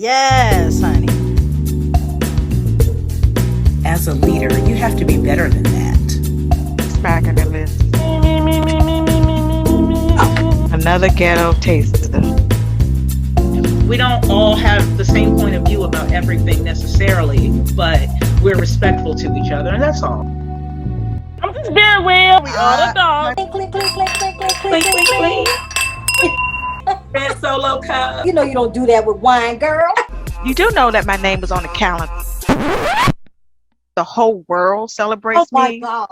Yes, honey. As a leader, you have to be better than that. Smacking the list. Another ghetto taster. We don't all have the same point of view about everything necessarily, but we're respectful to each other, and that's all. I'm just being real. We are the dogs. Clink, clink, clink, clink, clink, clink, Clink, clink, clink, clink. clink. Red Solo Cup. You know you don't do that with wine, girl. You do know that my name was on the calendar. The whole world Oh celebrates my me. God.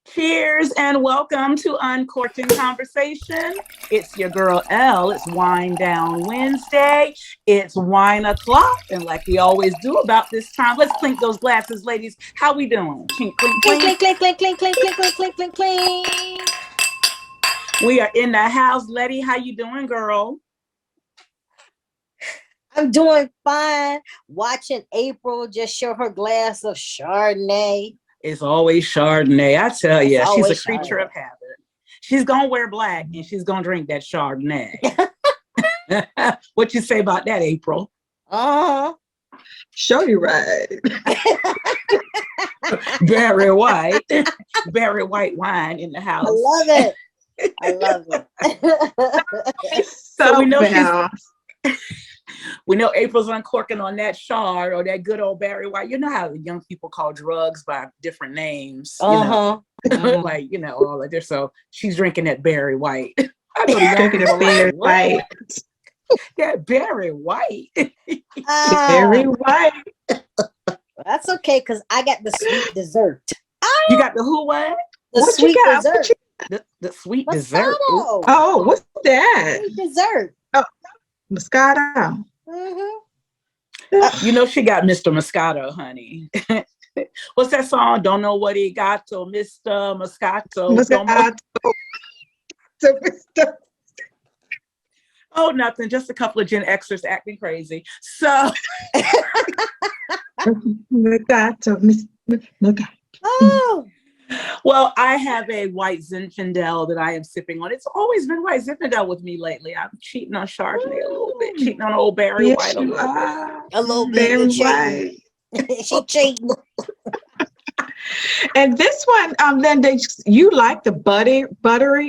Cheers and welcome to Uncorked N Conversation. It's your girl L. It's Wine Down Wednesday. It's wine o'clock, and like we always do about this time, let's clink those glasses, ladies. How we doing? Clink, clink, Clink, clink. clink, clink, clink, clink, clink, clink, clink, clink, clink, clink. We are in the house. Letty, how you doing, girl? I'm doing fine. Watching April just show her glass of Chardonnay. It's always Chardonnay. I tell It's you, she's a always creature Chardonnay. of habit. She's gonna wear black and she's gonna drink that Chardonnay. What you say about that, April? Uh-huh. Show you right. Very white, very white wine in the house. I love it. I love it. So we know balanced. we know April's uncorking on that Chard or that good old Barry White. You know how young people call drugs by different names. Uh-huh. Like all of this. So she's drinking that Barry White. I know the young Drinking people a beer like, white. what? That Barry White. Very white. That's okay, because I got the sweet dessert. You got the who what? The What you sweet got? What dessert. The sweet dessert. Moscato. Oh, what's that? Sweet dessert. Moscato. Mm-hmm. You know she got Mr. Moscato, honey. What's that song? Don't know what he got to Mr. Moscato. Moscato. Oh, nothing. Just a couple of Gen Xers acting crazy. So Moscato. Moscato. Oh, well, I have a white Zinfandel that I am sipping on. It's always been white Zinfandel with me lately. I'm cheating on Chardonnay a little bit, cheating on old Barry Yes, White a you little bit. are. a little bit. Very You cheating. white. She cheating. And this one, Linda, you like the buttery,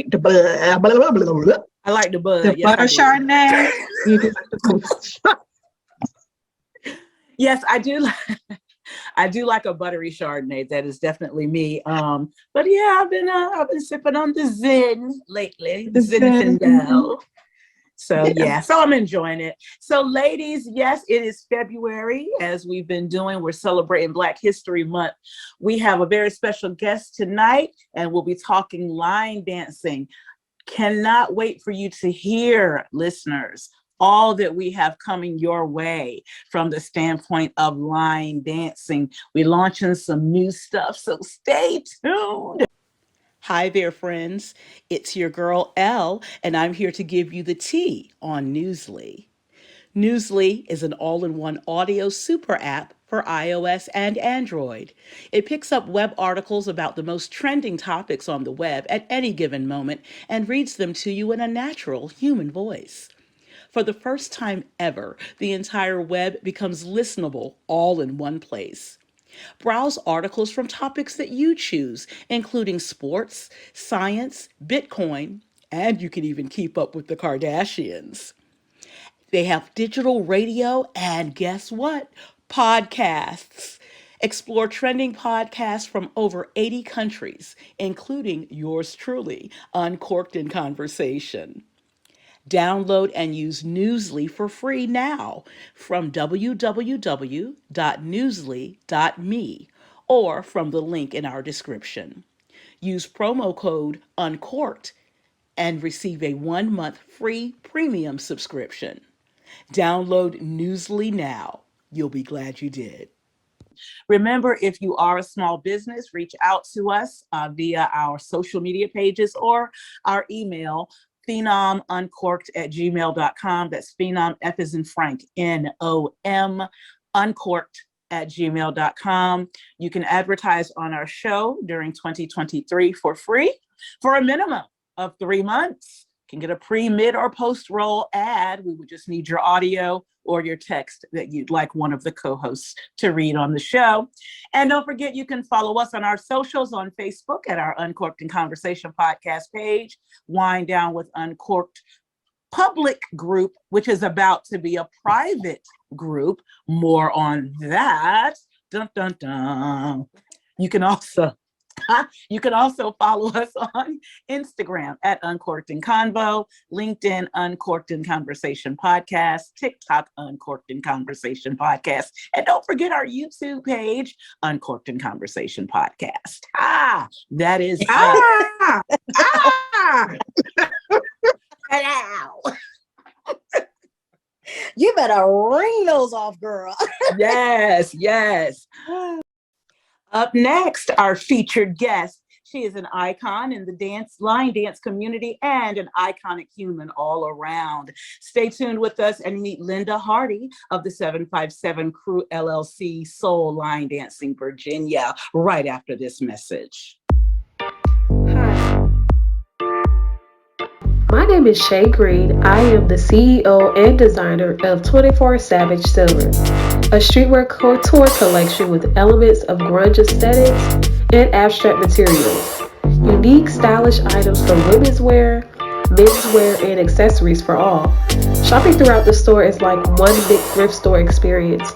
the I like the bud. the Yes, I butter do. Chardonnay. You do like the Yes, I do. I do like a buttery Chardonnay. That is definitely me. But yeah, I've been sipping on the Zin lately, The Zin. Zinfandel. So Yeah. yeah, so I'm enjoying it. So ladies, yes, it is February, as we've been doing. We're celebrating Black History Month. We have a very special guest tonight, and we'll be talking line dancing. Cannot wait for you to hear, listeners, all that we have coming your way from the standpoint of line dancing. We're launching some new stuff, so stay tuned. Hi there, friends. It's your girl Elle, and I'm here to give you the tea on Newsly. Newsly is an all-in-one audio super app for iOS and Android. It picks up web articles about the most trending topics on the web at any given moment and reads them to you in a natural human voice. For the first time ever, the entire web becomes listenable all in one place. Browse articles from topics that you choose, including sports, science, Bitcoin, and you can even keep up with the Kardashians. They have digital radio and guess what? Podcasts. Explore trending podcasts from over 80 countries, including yours truly, Uncorked N Conversation. Download and use Newsly for free now from www.newsly.me or from the link in our description. Use promo code UNCORKED and receive a 1-month free premium subscription. Download Newsly now. You'll be glad you did. Remember, if you are a small business, reach out to us via our social media pages or our email, phenomuncorked@gmail.com. That's phenom, F as in Frank, N-O-M, uncorked@gmail.com. You can advertise on our show during 2023 for free for a minimum of 3 months. can get a pre, mid, or post roll ad. We would just need your audio or your text that you'd like one of the co-hosts to read on the show. And don't forget, you can follow us on our socials on Facebook at our Uncorked N Conversation podcast page, Wind Down with Uncorked public group, which is about to be a private group. More on that. Dun, dun, dun. You can also follow us on Instagram at Uncorked N Convo, LinkedIn Uncorked N Conversation Podcast, TikTok Uncorked N Conversation Podcast, and don't forget our YouTube page, Uncorked N Conversation Podcast. That is Hello. You better ring those off, girl. Yes. Up next, our featured guest. She is an icon in the line dance community and an iconic human all around. Stay tuned with us and meet Linda Hardy of the 757 Crew LLC, Soul Line Dancing, Virginia, right after this message. Hi. My name is Shay Green. I am the CEO and designer of 24 Savage Silver, a streetwear couture collection with elements of grunge aesthetics and abstract materials. Unique, stylish items for women's wear, men's wear, and accessories for all. Shopping throughout the store is like one big thrift store experience.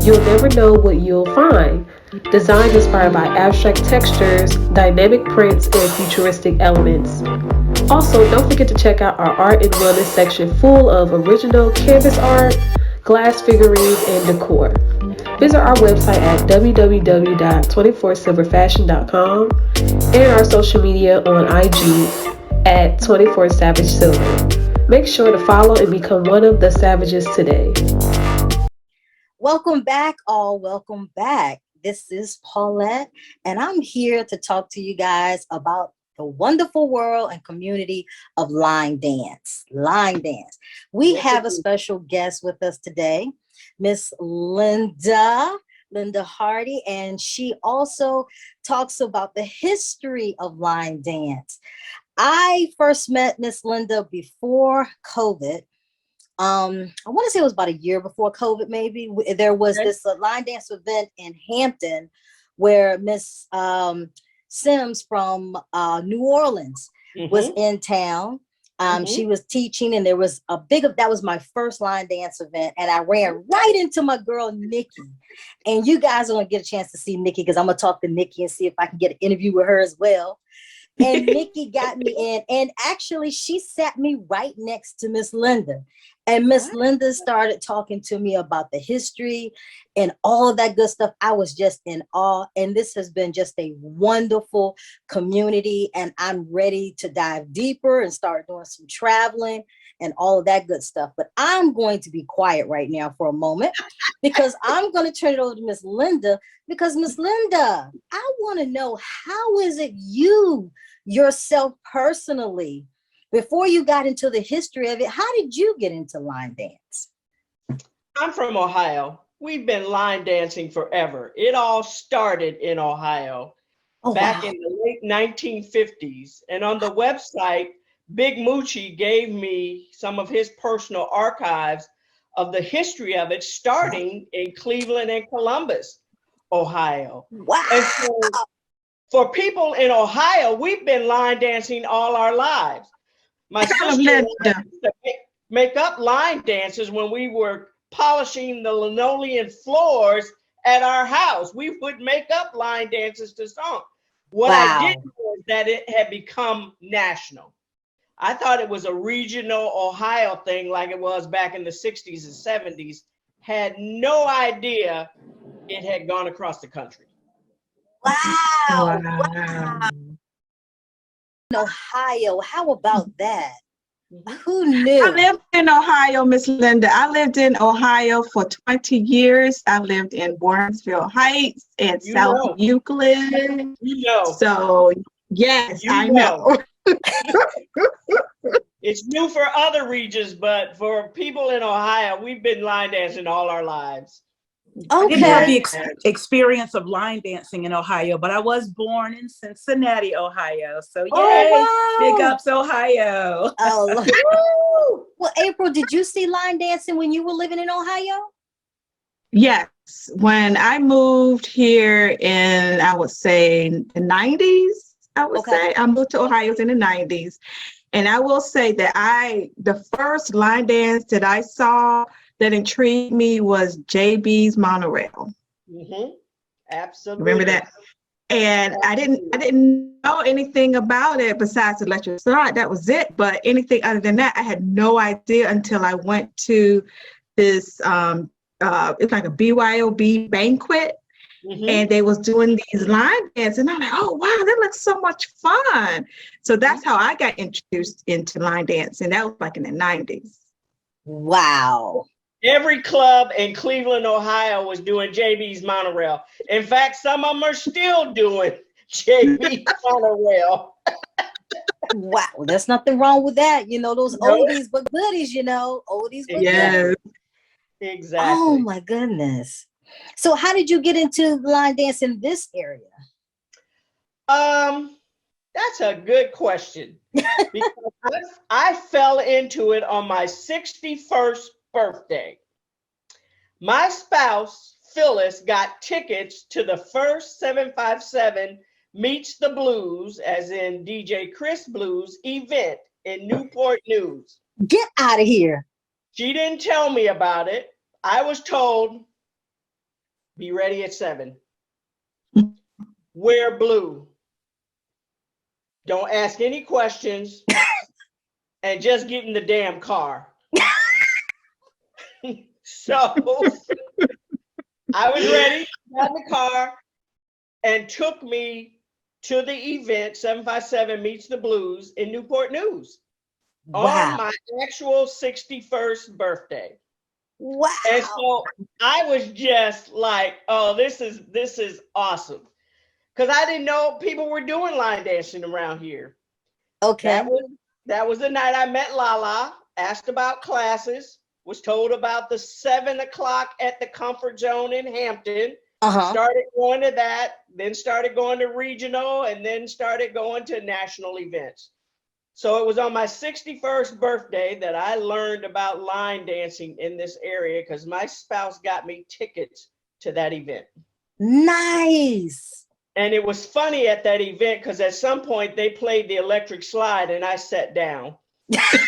You'll never know what you'll find. Design inspired by abstract textures, dynamic prints, and futuristic elements. Also, don't forget to check out our art and wellness section full of original canvas art, glass figurines, and decor. Visit our website at www.24silverfashion.com and our social media on IG at 24 Savage Silver. Make sure to follow and become one of the Savages today. Welcome back, all. Welcome back. This is Paulette, and I'm here to talk to you guys about the wonderful world and community of line dance. We have a special guest with us today, Miss Linda Hardy, and she also talks about the history of line dance. I first met Miss Linda before COVID. I want to say it was about a year before COVID, maybe. There was this line dance event in Hampton where Miss Sims from New Orleans was in town. She was teaching, and there was that was my first line dance event, and I ran right into my girl Nikki. And you guys are gonna get a chance to see Nikki because I'm gonna talk to Nikki and see if I can get an interview with her as well. And Nikki got me in, and actually she sat me right next to Miss Linda. And Miss Linda started talking to me about the history and all of that good stuff. I was just in awe. And this has been just a wonderful community. And I'm ready to dive deeper and start doing some traveling and all of that good stuff. But I'm going to be quiet right now for a moment because I'm going to turn it over to Miss Linda. Because Miss Linda, I want to know, how is it you yourself personally, before you got into the history of it, how did you get into line dance? I'm from Ohio. We've been line dancing forever. It all started in Ohio back in the late 1950s. And on the website, Big Moochie gave me some of his personal archives of the history of it, starting in Cleveland and Columbus, Ohio. Wow. And for people in Ohio, we've been line dancing all our lives. My sister used to make up line dances when we were polishing the linoleum floors at our house. We would make up line dances to song. What I didn't know is that it had become national. I thought it was a regional Ohio thing like it was back in the 60s and 70s. Had no idea it had gone across the country. Wow. Ohio, how about that? Who knew? I lived in Ohio, Miss Linda. I lived in Ohio for 20 years. I lived in Warrensville Heights and South Euclid. So, yes, I know. It's new for other regions, but for people in Ohio, we've been line dancing all our lives. I didn't have the Okay. experience of line dancing in Ohio, but I was born in Cincinnati, Ohio. So yay, Oh, big wow. ups, Ohio. Oh, woo. Well, April, did you see line dancing when you were living in Ohio? Yes. When I moved here in, I would say, the 90s, Okay. I moved to Ohio in the 90s. And I will say that the first line dance that I saw that intrigued me was JB's Monorail. Mm-hmm. Absolutely. Remember that? And I didn't know anything about it besides electric slide. That was it. But anything other than that, I had no idea until I went to this it's like a BYOB banquet. Mm-hmm. And they was doing these line dance, and I'm like, oh wow, that looks so much fun. So that's how I got introduced into line dance, and that was like in the 90s. Wow. Every club in Cleveland, Ohio was doing JB's Monorail. In fact, some of them are still doing JB's Monorail. Wow. There's nothing wrong with that. You know, those No. oldies but goodies, oldies but Yes. goodies. Exactly. Oh my goodness. So how did you get into line dance in this area? That's a good question. Because I fell into it on my 61st birthday. My spouse, Phyllis, got tickets to the first 757 Meets the Blues, as in DJ Chris Blues, event in Newport News. Get out of here. She didn't tell me about it. I was told, be ready at 7. Wear blue. Don't ask any questions. And just get in the damn car. So I was ready, got in the car, and took me to the event, 757 Meets the Blues in Newport News. Wow. On my actual 61st birthday. Wow. And so I was just like, oh, this is awesome. Because I didn't know people were doing line dancing around here. Okay. That was the night I met Lala, asked about classes, was told about the 7 o'clock at the Comfort Zone in Hampton. Started going to that, then started going to regional, and then started going to national events. So it was on my 61st birthday that I learned about line dancing in this area because my spouse got me tickets to that event. Nice. And it was funny at that event because at some point they played the electric slide and I sat down. They're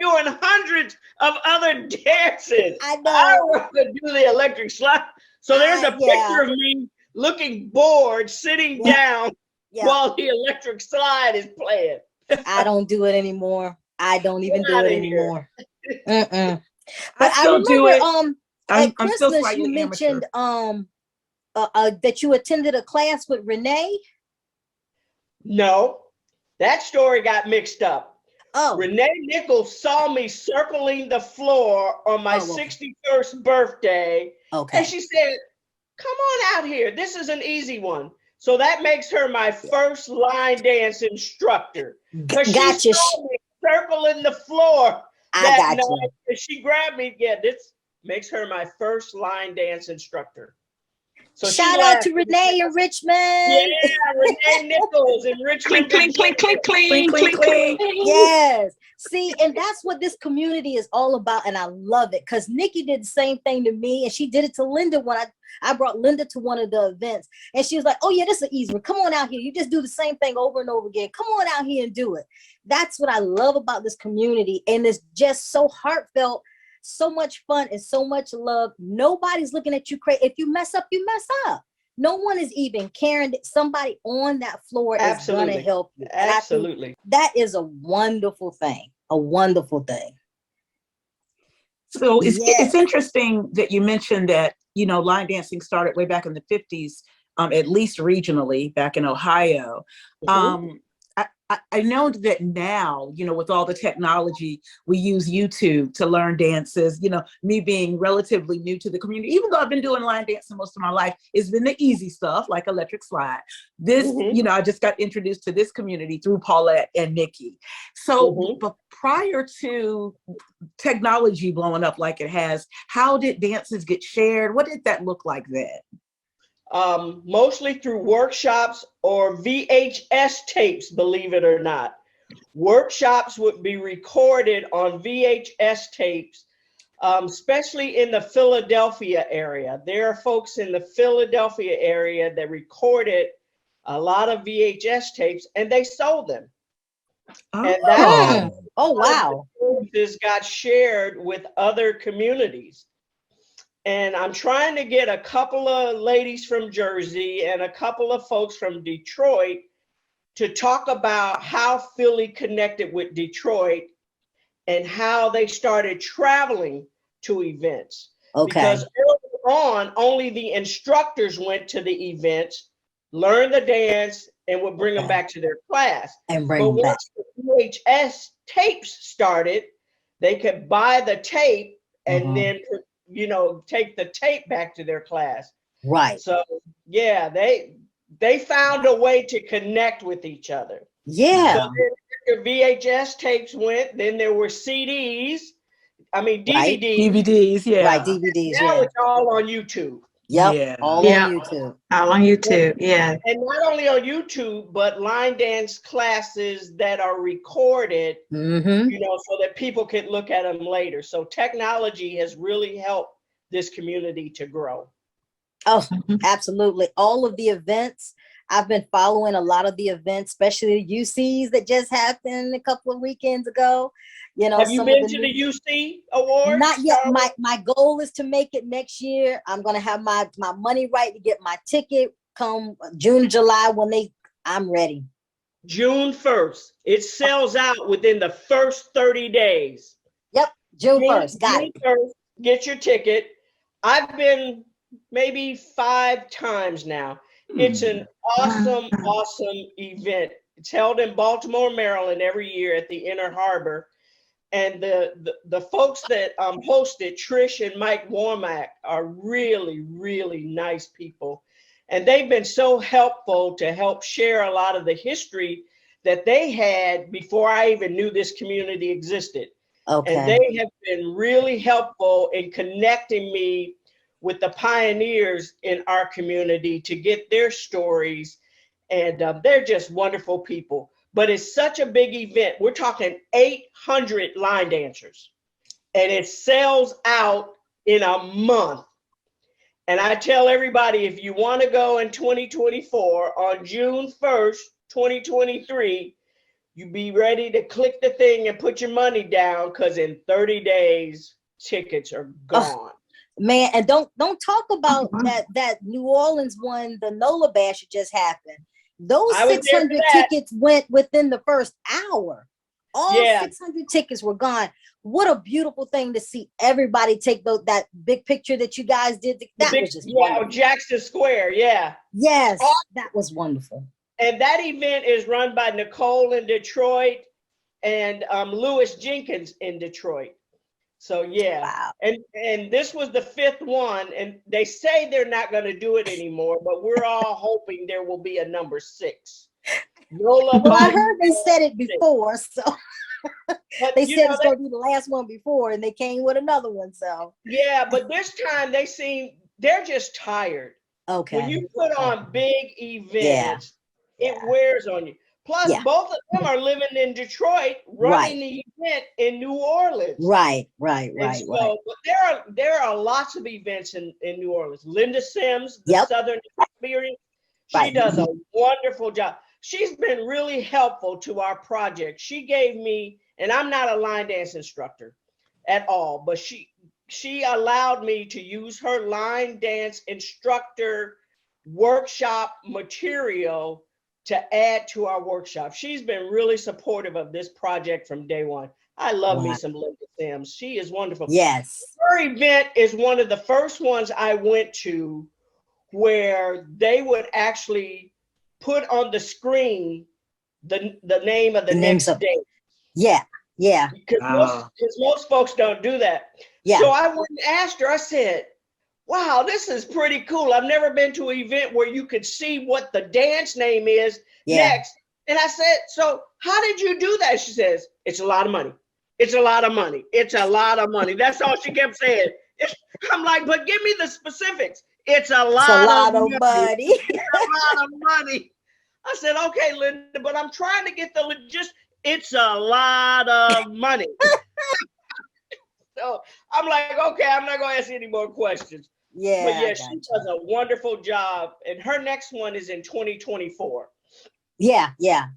doing hundreds of other dances. I know. I want to do the electric slide. So there's a picture of me looking bored, sitting down while the electric slide is playing. I don't do it anymore. I don't even do it anymore. But I still do it. At Christmas you mentioned that you attended a class with Renee. No, that story got mixed up. Oh, Renee Nichols saw me circling the floor on my 61st birthday. Okay. And she said, come on out here. This is an easy one. So that makes her my first line dance instructor. Gotcha. She saw me circling the floor that night. And she grabbed me. Yeah, this makes her my first line dance instructor. So shout out to Renee in Richmond. Yeah, Renee Nichols in Richmond. Clink, clink, clink, clink, clink, clink. Yes. See, and that's what this community is all about. And I love it because Nikki did the same thing to me. And she did it to Linda when I brought Linda to one of the events. And she was like, oh, yeah, this is an easy one. Come on out here. You just do the same thing over and over again. Come on out here and do it. That's what I love about this community. And it's just so heartfelt. So much fun and so much love. Nobody's looking at you crazy. If you mess up, you mess up. No one is even caring that somebody on that floor is going to help you. Absolutely. That is a wonderful thing. A wonderful thing. So it's interesting that you mentioned that, line dancing started way back in the 50s, at least regionally back in Ohio. Mm-hmm. I know that now, with all the technology, we use YouTube to learn dances. Me being relatively new to the community, even though I've been doing line dancing most of my life, it's been the easy stuff like electric slide. This, I just got introduced to this community through Paulette and Nikki. So, but prior to technology blowing up like it has, how did dances get shared? What did that look like then? Mostly through workshops or VHS tapes, believe it or not. Workshops would be recorded on VHS tapes, especially in the Philadelphia area. There are folks in the Philadelphia area that recorded a lot of VHS tapes and they sold them. And that's wow. This got shared with other communities. And I'm trying to get a couple of ladies from Jersey and a couple of folks from Detroit to talk about how Philly connected with Detroit and how they started traveling to events. Because early on, only the instructors went to the events, learned the dance, and would bring them back to their class. But once the VHS tapes started, they could buy the tape and then take the tape back to their class. Right. So yeah, they found a way to connect with each other. Yeah. So then VHS tapes went, then there were CDs. I mean DVDs. DVDs, yeah. Right, DVDs. Now it's all on YouTube. Yep. Yeah. All on YouTube. All on YouTube. Yeah. And not only on YouTube, but line dance classes that are recorded, so that people can look at them later. So technology has really helped this community to grow. Oh, absolutely. All of the events, I've been following a lot of the events, especially the UCs that just happened a couple of weekends ago. Have you been to the UC Awards? Not yet. My goal is to make it next year. I'm gonna have my money right to get my ticket come June, July I'm ready. June 1st. It sells out within the first 30 days. Yep, June 1st. Got it. 1st, get your ticket. I've been maybe 5 times now. It's an awesome event. It's held in Baltimore, Maryland every year at the Inner Harbor. And the folks that hosted, Trish and Mike Warmack, are really, really nice people. And they've been so helpful to help share a lot of the history that they had before I even knew this community existed. Okay. And they have been really helpful in connecting me with the pioneers in our community to get their stories. And they're just wonderful people. But it's such a big event. We're talking 800 line dancers. And it sells out in a month. And I tell everybody, if you want to go in 2024 on June 1st, 2023, you be ready to click the thing and put your money down, because in 30 days, tickets are gone. Man, and don't talk about that New Orleans one, the NOLA Bash just happened. Those 600 tickets went within the first hour. All 600 tickets were gone. What a beautiful thing to see everybody take that big picture that you guys did. That was just wonderful. Jackson Square, yeah. Yes, that was wonderful. And that event is run by Nicole in Detroit and Lewis Jenkins in Detroit. So yeah, wow. And this was the 5th one, and they say they're not going to do it anymore, but we're all hoping there will be a number 6. Well, I heard they said it before, so they said it's going to be the last one before, and they came with another one. So yeah, but this time they're just tired. Okay. When you put on big events, it wears on you. Plus, both of them are living in Detroit, running the event in New Orleans. Right. But there are lots of events in New Orleans. Linda Sims, the Southern Experience, she does a wonderful job. She's been really helpful to our project. She gave me, and I'm not a line dance instructor at all, but she allowed me to use her line dance instructor workshop material to add to our workshop. She's been really supportive of this project from day one. I love me some Linda Sims. She is wonderful. Yes. Her event is one of the first ones I went to where they would actually put on the screen the name of the next dance. Yeah. Because most folks don't do that. Yeah. So I went and asked her, I said, wow, this is pretty cool. I've never been to an event where you could see what the dance name is next. And I said, so how did you do that? She says, it's a lot of money. It's a lot of money. It's a lot of money. That's all she kept saying. I'm like, but give me the specifics. It's a lot of money. It's a lot of money. I said, okay, Linda, but I'm trying to get the logistics. It's a lot of money. So I'm like, okay, I'm not going to ask any more questions. Yeah. But yeah, she does a wonderful job. And her next one is in 2024. Yeah.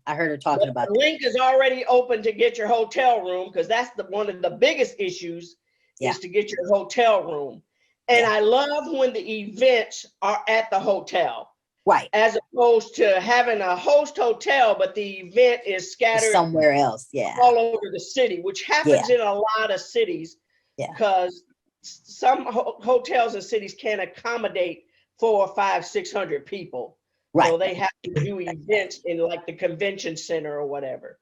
I heard her talking about the link is already open to get your hotel room, because that's one of the biggest issues is to get your hotel room. And I love when the events are at the hotel. Right. As opposed to having a host hotel, but the event is scattered somewhere else. Yeah. All over the city, which happens in a lot of cities. Yeah. Because some hotels and cities can't accommodate 400, 500, 600 people. Right. So they have to do events in like the convention center or whatever.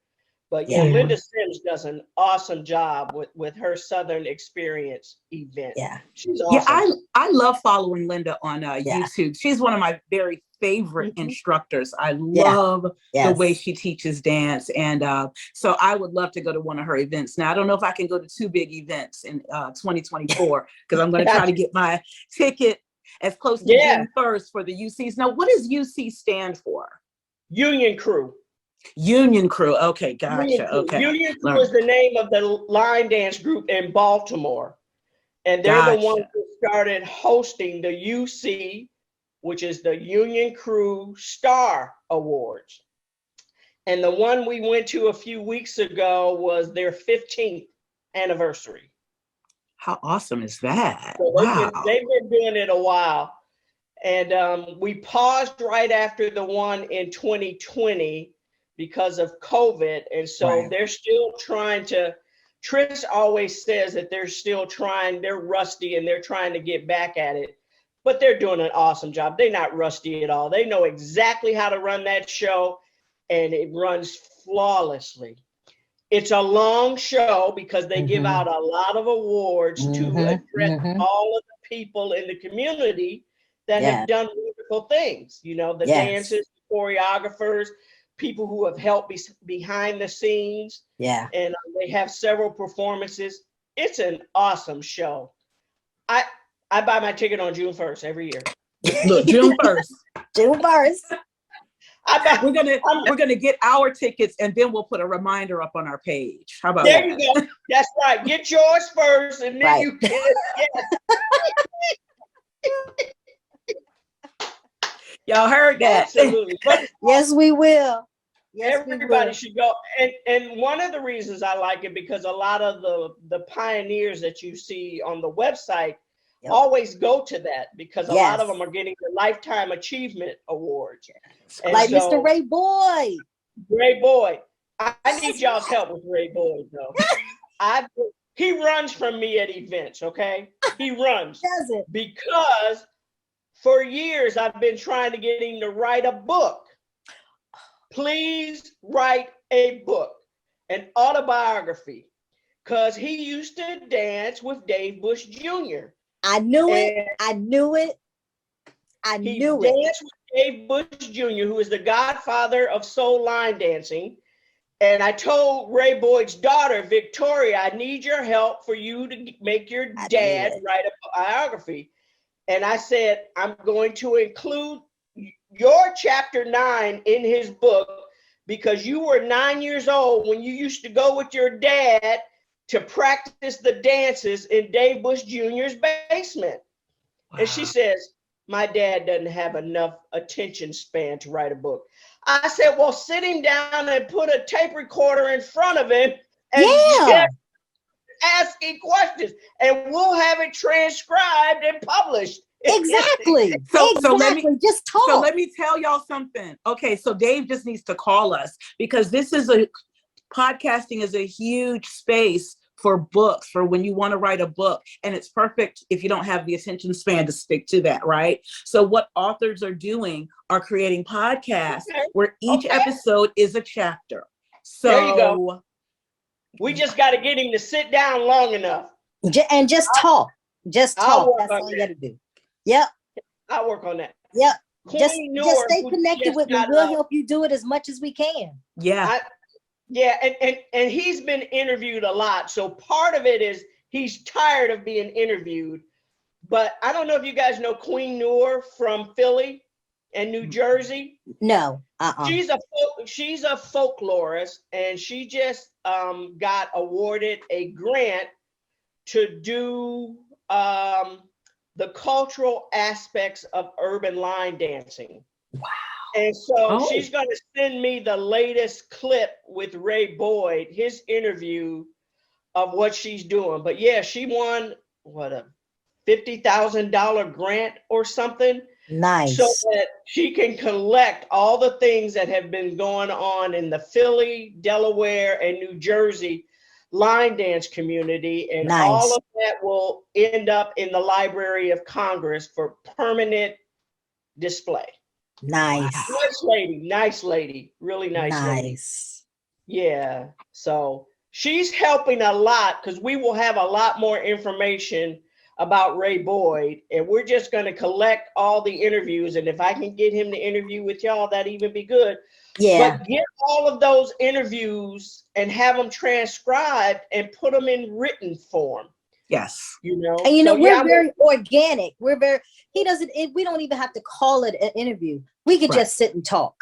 But yeah, Linda Sims does an awesome job with her Southern Experience event. Yeah. She's awesome. Yeah, I love following Linda on YouTube. She's one of my very favorite instructors. I love the way she teaches dance. And so I would love to go to one of her events. Now, I don't know if I can go to 2 big events in 2024, because I'm going to try to get my ticket as close to June 1st for the UCs. Now, what does UC stand for? Union Crew. Union Crew. Okay, gotcha. Okay. Union Crew is the name of the line dance group in Baltimore. And they're the ones who started hosting the UC, which is the Union Crew Star Awards. And the one we went to a few weeks ago was their 15th anniversary. How awesome is that? So they've been doing it a while. And we paused right after the one in 2020 because of COVID. And so they're still trying to, Trish always says that they're still trying, they're rusty and they're trying to get back at it, but they're doing an awesome job. They're not rusty at all. They know exactly how to run that show, and it runs flawlessly. It's a long show because they give out a lot of awards to address all of the people in the community that have done wonderful things. You know, the dancers, the choreographers, people who have helped behind the scenes. Yeah. And they have several performances. It's an awesome show. I buy my ticket on June 1st every year. Look, June 1st. June 1st. We're gonna get our tickets, and then we'll put a reminder up on our page. How about there? You go. That's right. Get yours first, and then you get it. Y'all heard that? Absolutely. Yes, we will. Yes, everybody should go. And one of the reasons I like it, because a lot of the pioneers that you see on the website always go to that, because a lot of them are getting the Lifetime Achievement Awards. Like so, Mr. Ray Boyd. Ray Boyd. I need y'all's help with Ray Boyd, though. He runs from me at events, okay? He runs. Does it? Because for years, I've been trying to get him to write a book. Please write a book, an autobiography, because he used to dance with Dave Bush Jr. I knew it. I knew it. He danced with Dave Bush Jr., who is the godfather of soul line dancing. And I told Ray Boyd's daughter, Victoria, I need your help for you to make your dad write a biography. And I said, I'm going to include your chapter 9 in his book, because you were 9 years old when you used to go with your dad to practice the dances in Dave Bush Jr.'s basement. Wow. And she says, my dad doesn't have enough attention span to write a book. I said, well, sit him down and put a tape recorder in front of him and just asking questions, and we'll have it transcribed and published. Exactly. So let me just talk. So let me tell y'all something. Okay, so Dave just needs to call us, because this is podcasting is a huge space for books, for when you want to write a book. And it's perfect if you don't have the attention span to stick to that, right? So what authors are doing are creating podcasts where each episode is a chapter. So there you go. We just got to get him to sit down long enough. And just talk. Just talk. That's all you got to do. Yep. I'll work on that. Yep. Just Noor, stay connected with me. We'll help you do it as much as we can. Yeah. And he's been interviewed a lot. So part of it is he's tired of being interviewed. But I don't know if you guys know Queen Noor from Philly and New Jersey. No. She's a folklorist, and she just got awarded a grant to do the cultural aspects of urban line dancing. Wow. And so she's going to send me the latest clip with Ray Boyd, his interview of what she's doing. But yeah, she won a $50,000 grant or something. Nice. So that she can collect all the things that have been going on in the Philly, Delaware, and New Jersey line dance community. And all of that will end up in the Library of Congress for permanent display. Nice. Nice lady, really nice lady. Yeah, so she's helping a lot because we will have a lot more information about Ray Boyd, and we're just going to collect all the interviews. And if I can get him to interview with y'all, that'd even be good. Yeah. But get all of those interviews and have them transcribed and put them in written form. Yes. And we're very organic. We don't even have to call it an interview. We could just sit and talk.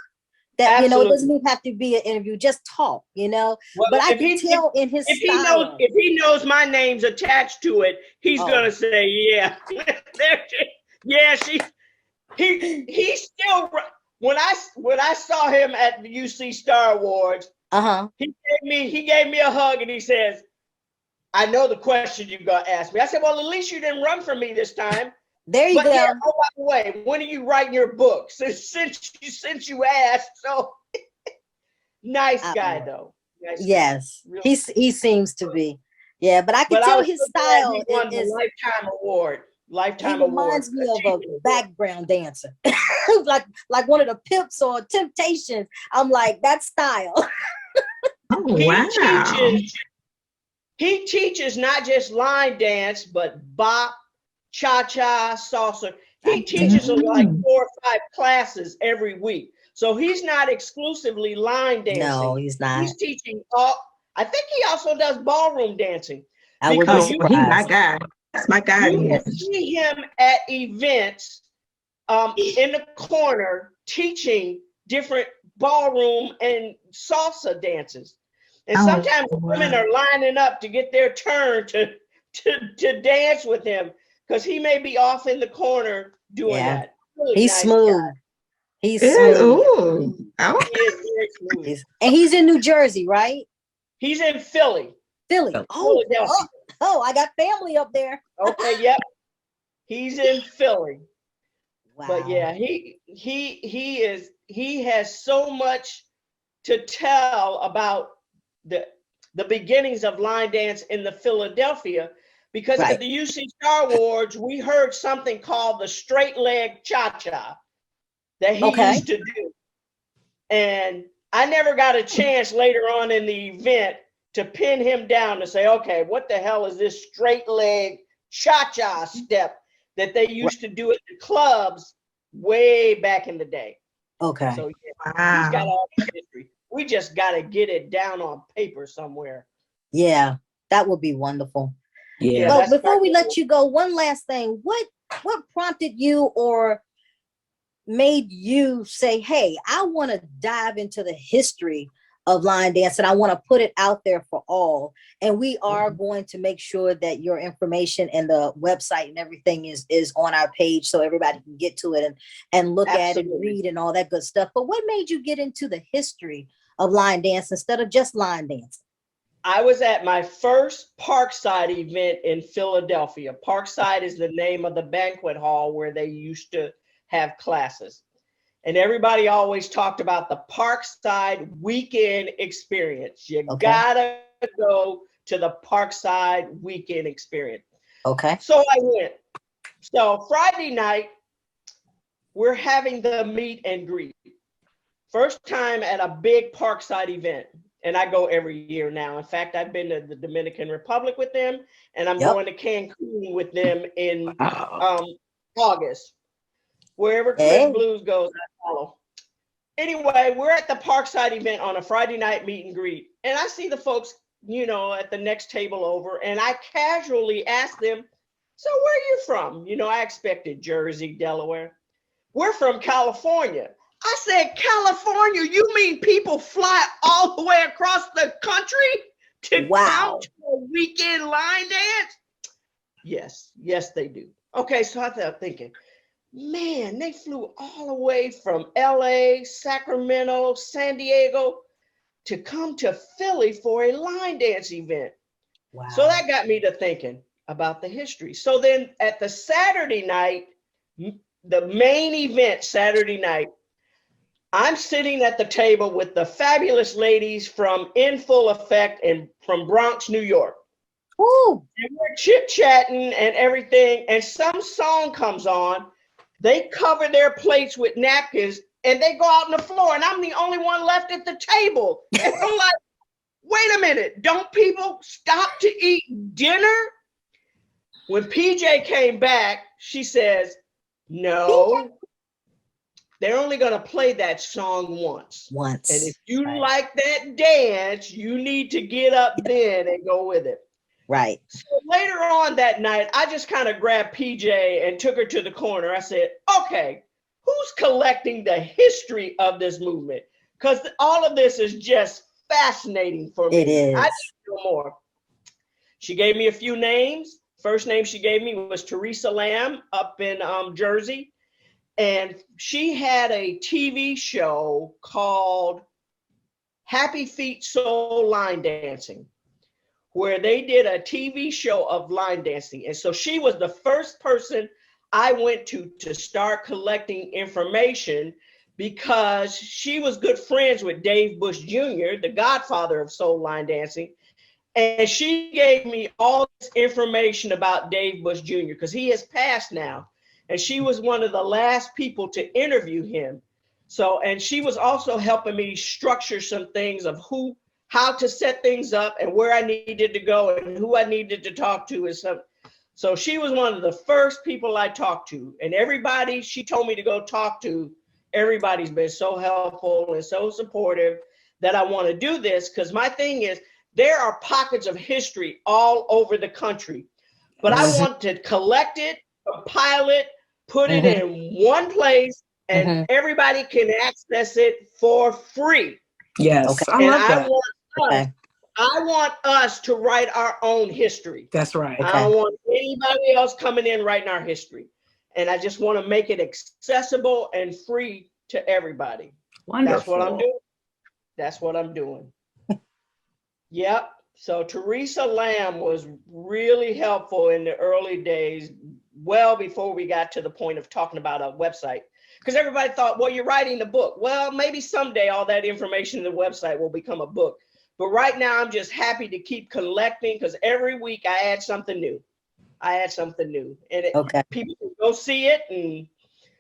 That, it doesn't even have to be an interview, just talk, Well, but I can tell in his style. If he knows my name's attached to it, he's going to say, yeah. He still, when I saw him at the UC Star Awards, he gave me a hug and he says, I know the question you're going to ask me. I said, well, at least you didn't run from me this time. There you go. Yeah, oh, by the way, when are you writing your book? Since you asked, so nice guy though. Yes, he seems to be. Yeah, but I can tell his style he won the Lifetime Award. He reminds me of a background dancer, like one of the Pips or Temptations. I'm like that style. He teaches not just line dance, but bop, cha-cha, salsa. He teaches like 4 or 5 classes every week. So he's not exclusively line dancing. No, he's not. He's teaching I think he also does ballroom dancing. He's my guy. That's my guy. You can see him at events in the corner teaching different ballroom and salsa dances. And sometimes women are lining up to get their turn to dance with him because he may be off in the corner doing that. Really he's nice smooth. guy. He's smooth. Ooh. He is very smooth. And he's in New Jersey, right? He's in Philly. I got family up there. Okay, yep. He's in Philly. Wow. But yeah, he has so much to tell about the beginnings of line dance in the Philadelphia, because at the UC Star Awards, we heard something called the straight leg cha-cha that he used to do. And I never got a chance later on in the event to pin him down to say, okay, what the hell is this straight leg cha-cha step that they used to do at the clubs way back in the day? Okay. So he's got all the history. We just got to get it down on paper somewhere. Yeah, that would be wonderful. Yeah. But before we let you go, one last thing. What prompted you or made you say, hey, I want to dive into the history of line dance and I want to put it out there for all? And we are going to make sure that your information and the website and everything is on our page so everybody can get to it and look at it and read and all that good stuff. But what made you get into the history of line dance instead of just line dancing? I was at my first Parkside event in Philadelphia. Parkside is the name of the banquet hall where they used to have classes. And everybody always talked about the Parkside weekend experience. You gotta go to the Parkside weekend experience. Okay. So I went. So Friday night, we're having the meet and greet. First time at a big Parkside event. And I go every year now. In fact, I've been to the Dominican Republic with them, and I'm going to Cancun with them in August. Wherever Chris Blues goes, I follow. Anyway, we're at the Parkside event on a Friday night meet and greet. And I see the folks, you know, at the next table over, and I casually ask them, so where are you from? You know, I expected Jersey, Delaware. We're from California. I said, California, you mean people fly all the way across the country to come to a weekend line dance? Yes, they do. Okay, so I started thinking, man, they flew all the way from LA, Sacramento, San Diego to come to Philly for a line dance event. Wow. So that got me to thinking about the history. So then at the Saturday night, the main event Saturday night, I'm sitting at the table with the fabulous ladies from In Full Effect and from Bronx, New York. Woo. And we're chit-chatting and everything, and some song comes on. They cover their plates with napkins, and they go out on the floor, and I'm the only one left at the table. And I'm like, wait a minute, don't people stop to eat dinner? When PJ came back, she says, no. They're only going to play that song once. And if you like that dance, you need to get up then and go with it. Right. So later on that night, I just kind of grabbed PJ and took her to the corner. I said, okay, who's collecting the history of this movement? Because all of this is just fascinating for me. It is. I need to know more. She gave me a few names. First name she gave me was Teresa Lamb up in Jersey. And she had a TV show called Happy Feet Soul Line Dancing, where they did a TV show of line dancing. And so she was the first person I went to start collecting information, because she was good friends with Dave Bush Jr., the godfather of soul line dancing. And she gave me all this information about Dave Bush Jr., because he has passed now. And she was one of the last people to interview him. So, and she was also helping me structure some things of how to set things up and where I needed to go and who I needed to talk to and stuff. So she was one of the first people I talked to, and everybody she told me to go talk to, everybody's been so helpful and so supportive that I want to do this. Because my thing is, there are pockets of history all over the country, but I want to collect it, compile it, put it in one place, and everybody can access it for free. Yes, I love that. I want us to write our own history. That's right. I don't want anybody else coming in writing our history. And I just want to make it accessible and free to everybody. Wonderful. That's what I'm doing. That's what I'm doing. Yep. So Teresa Lamb was really helpful in the early days, well before we got to the point of talking about a website. Because everybody thought, well, you're writing the book. Well, maybe someday all that information in the website will become a book. But right now, I'm just happy to keep collecting, because every week I add something new. And people can go see it and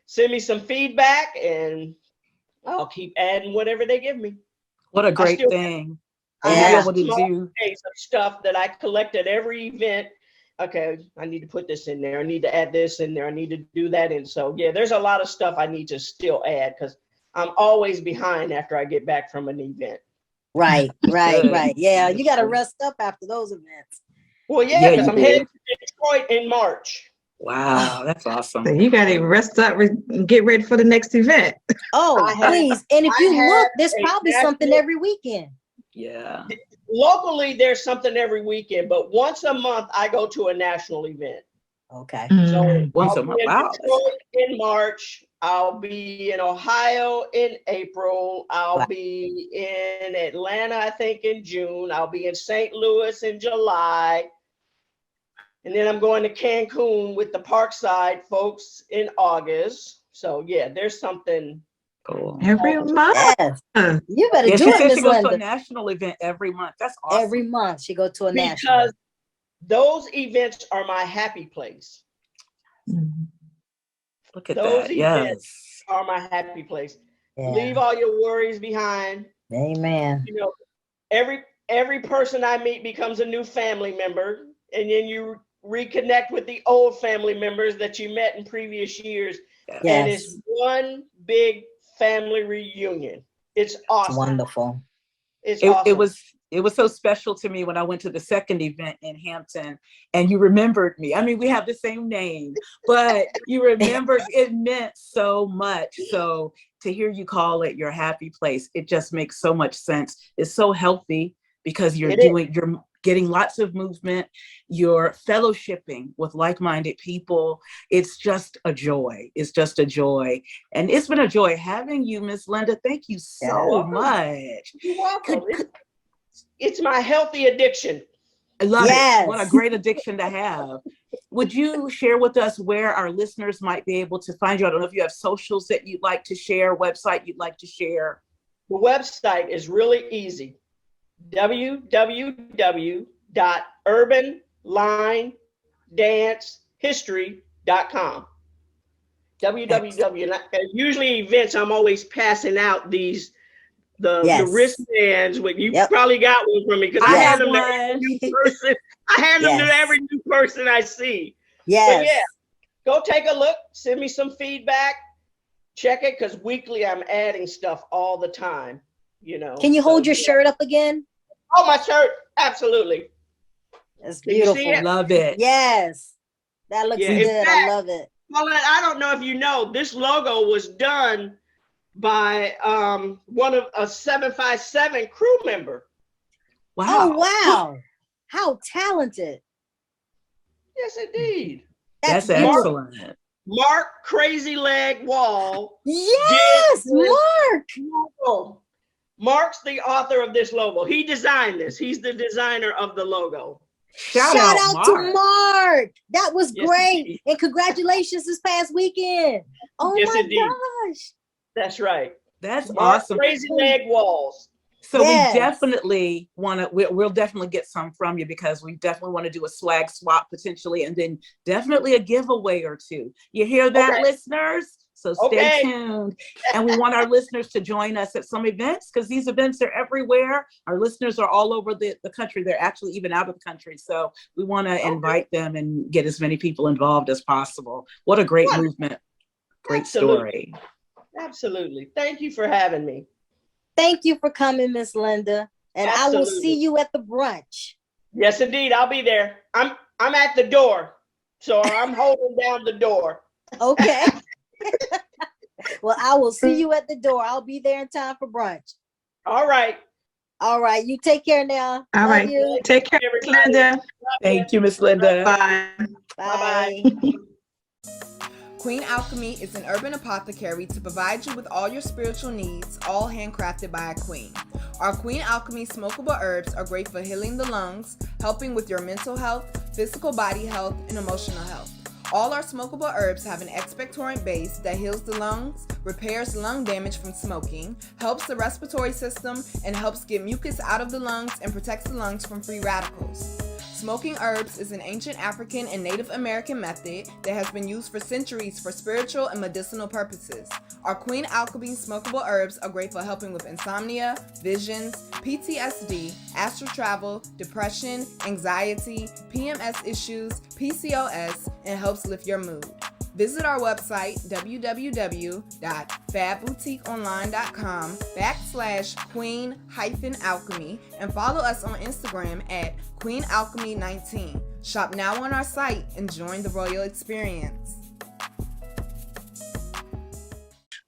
send me some feedback, and I'll keep adding whatever they give me. What a great thing. I have able to do stuff that I collect at every event. Okay, I need to put this in there. I need to add this in there. I need to do that. And so, yeah, there's a lot of stuff I need to still add, because I'm always behind after I get back from an event. Right. Yeah, you got to rest up after those events. Well, yeah, because I'm heading to Detroit in March. Wow, that's awesome. So you got to rest up and get ready for the next event. Oh, please. And if you look, there's probably something every weekend. Yeah. Locally, there's something every weekend, but once a month, I go to a national event. Okay. So once a month. Wow. In March, I'll be in Ohio in April. I'll be in Atlanta, I think, in June. I'll be in St. Louis in July. And then I'm going to Cancun with the Parkside folks in August. So yeah, there's something Cool. Every month. Yes. You better Yeah, do she it, said Miss she goes to a Linda. national event every month. That's awesome. Every month she go to a national. Because those events are my happy place. Look at Those that. events Yes. are my happy place. Yeah. Leave all your worries behind. Amen. You know, every person I meet becomes a new family member, and then you reconnect with the old family members that you met in previous years. Yes. And it's one big family reunion. It's awesome. It's wonderful. It's awesome. It was so special to me when I went to the second event in Hampton and you remembered me. I mean, we have the same name, but you remembered, it meant so much. So to hear you call it your happy place, it just makes so much sense. It's so healthy because you're getting lots of movement, you're fellowshipping with like-minded people. It's just a joy. It's just a joy. And it's been a joy having you, Miss Linda. Thank you so much. You're welcome. It's my healthy addiction. I love it. What a great addiction to have. Would you share with us where our listeners might be able to find you? I don't know if you have socials that you'd like to share, website you'd like to share. The website is really easy. www.urbanlinedancehistory.com. www. Usually events, I'm always passing out the wristbands. You probably got one from me because I hand them to every new person. I hand them to every new person I see. Yes. But yeah, go take a look. Send me some feedback. Check it because weekly I'm adding stuff all the time. You know. Can you hold your shirt up again? Oh, my shirt. Absolutely. It's beautiful. It? Love it. Yes. That looks good. Fact, I love it. Well, I don't know if you know, this logo was done by one of a 757 crew member. Wow. Oh, wow. How talented. Yes, indeed. That's excellent. Mark Crazy Leg Wall. Yes, Mark. Mark's the author of this logo. He designed this. He's the designer of the logo. Shout out to Mark. That was great. Indeed. And congratulations this past weekend. Oh my gosh. That's right. That's Mark awesome. Crazy Leg Walls. So we definitely we'll definitely get some from you because we definitely want to do a swag swap potentially and then definitely a giveaway or two. You hear that, listeners? So stay tuned. And we want our listeners to join us at some events because these events are everywhere. Our listeners are all over the country. They're actually even out of the country. So we want to invite them and get as many people involved as possible. What a great movement. Great story. Absolutely. Thank you for having me. Thank you for coming, Miss Linda. And I will see you at the brunch. Yes, indeed. I'll be there. I'm at the door. So I'm holding down the door. Okay. Well, I will see you at the door. I'll be there in time for brunch. All right. All right. You take care now. All right. Take care, Miss Linda. Thank you, Miss Linda. Bye. Bye. Queen Alchemy is an urban apothecary to provide you with all your spiritual needs, all handcrafted by a queen. Our Queen Alchemy smokable herbs are great for healing the lungs, helping with your mental health, physical body health, and emotional health. All our smokable herbs have an expectorant base that heals the lungs, repairs lung damage from smoking, helps the respiratory system, and helps get mucus out of the lungs and protects the lungs from free radicals. Smoking herbs is an ancient African and Native American method that has been used for centuries for spiritual and medicinal purposes. Our Queen Alchemy smokable herbs are great for helping with insomnia, visions, PTSD, astral travel, depression, anxiety, PMS issues, PCOS, and helps lift your mood. Visit our website, www.fabboutiqueonline.com/queen-alchemy and follow us on Instagram at queenalchemy19. Shop now on our site and join the royal experience.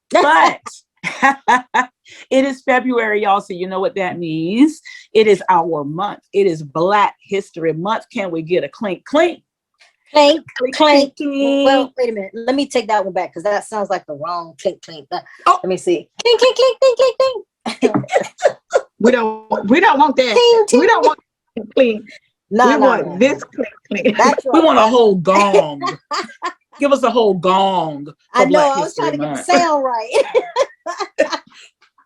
But it is February, y'all, so you know what that means. It is our month. It is Black History Month. Can we get a clink, clink? Clink, clink. Well, wait a minute. Let me take that one back because that sounds like the wrong clink, clink. Let me see. Clink, clink, clink, clink, clink, clink. We don't want that. Ting, ting. We don't want clink. We want this clink, clink. We want a whole gong. Give us a whole gong. I know. I was trying to get the sound right.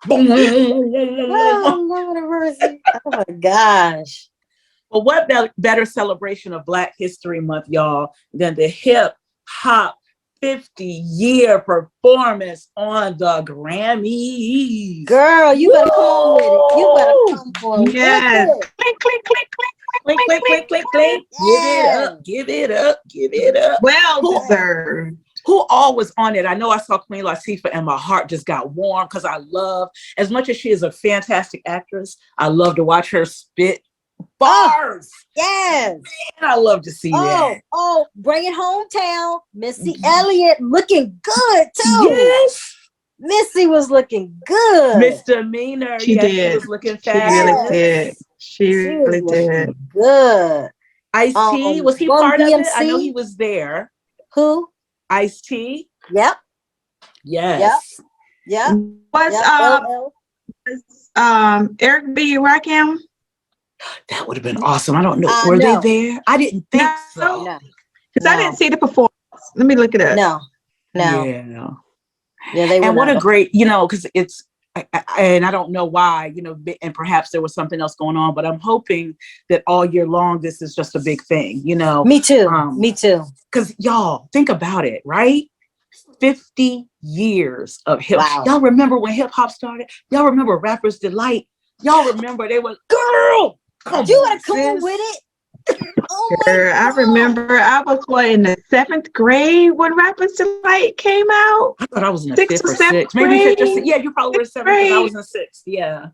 Oh, Lord of mercy. Oh my gosh. Well, what better celebration of Black History Month, y'all, than the hip hop 50-year performance on the Grammys? Girl, you better come on with it. You better come on Yes. with it. Clink, clink, clink, clink, Clink, clink, clink, clink, clink. Give it Yes. up, give it up, give it up. well Who- deserved. Who all was on it? I know I saw Queen Latifah and my heart just got warm because I love, as much as she is a fantastic actress, I love to watch her spit bars. Yes. And I love to see that. Oh, bring it hometown. Missy Elliott looking good too. Yes. Missy was looking good. Misdemeanor. She yes, did. She was looking She fast. really did. She She was really looking did. good. Ice-T, was he Run part of it? DMC? I know he was there. Who? Ice-T. Yep. Yes. Yep. Was LL. Eric B. Rakim? That would have been awesome. I don't know. No. Were they there? I didn't think so. No. Because I didn't see the performance. Let me look it up. No. Yeah. Yeah, they were And what not. a great, because it's, and I don't know why, and perhaps there was something else going on, but I'm hoping that all year long, this is just a big thing, Me too. Me too. Because y'all, think about it, right? 50 years of hip. Wow. Y'all remember when hip hop started? Y'all remember Rapper's Delight? Y'all remember they were, girl, You gotta come on with it. Oh my Girl, I God. remember I was in the 7th grade when Rapper's Delight came out. I thought I was in the 6th fifth or or 7th sixth. Maybe fifth or grade. sixth. Yeah, you probably were 7th because I was in 6th. Yeah.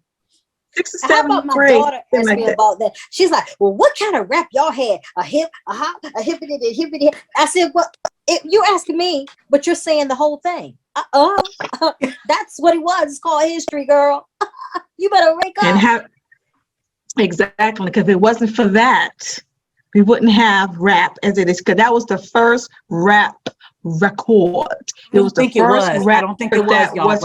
6th or How about 7th my grade. daughter asked me about that? She's like, well, what kind of rap y'all had? A hip, a hop, a hippity, a hippity. I said, well, you're asking me, but you're saying the whole thing. That's what it was. It's called history, girl. You better wake up. Exactly, because if it wasn't for that, we wouldn't have rap as it is, because that was the first rap record. I don't think it was, y'all,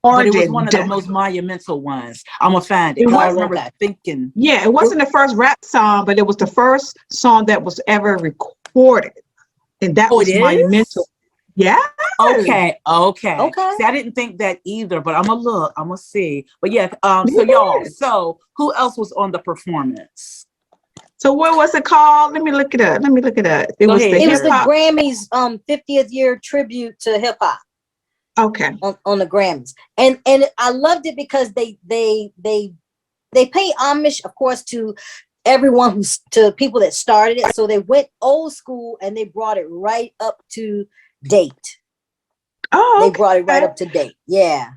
but it was one of the most monumental ones. I'm going to find it. I remember thinking. Yeah, it wasn't the first rap song, but it was the first song that was ever recorded. And that was monumental. Yeah. Okay. See, I didn't think that either, but I'm going to look. I'm going to see. But yeah, so who else was on the performance? So what was it called? Let me look it up. It was the Grammys 50th year tribute to hip hop. Okay. On the Grammys. And I loved it because they pay homage, of course, to everyone to people that started it. So they went old school and they brought it right up to date. Oh, They brought it right up to date. Yeah.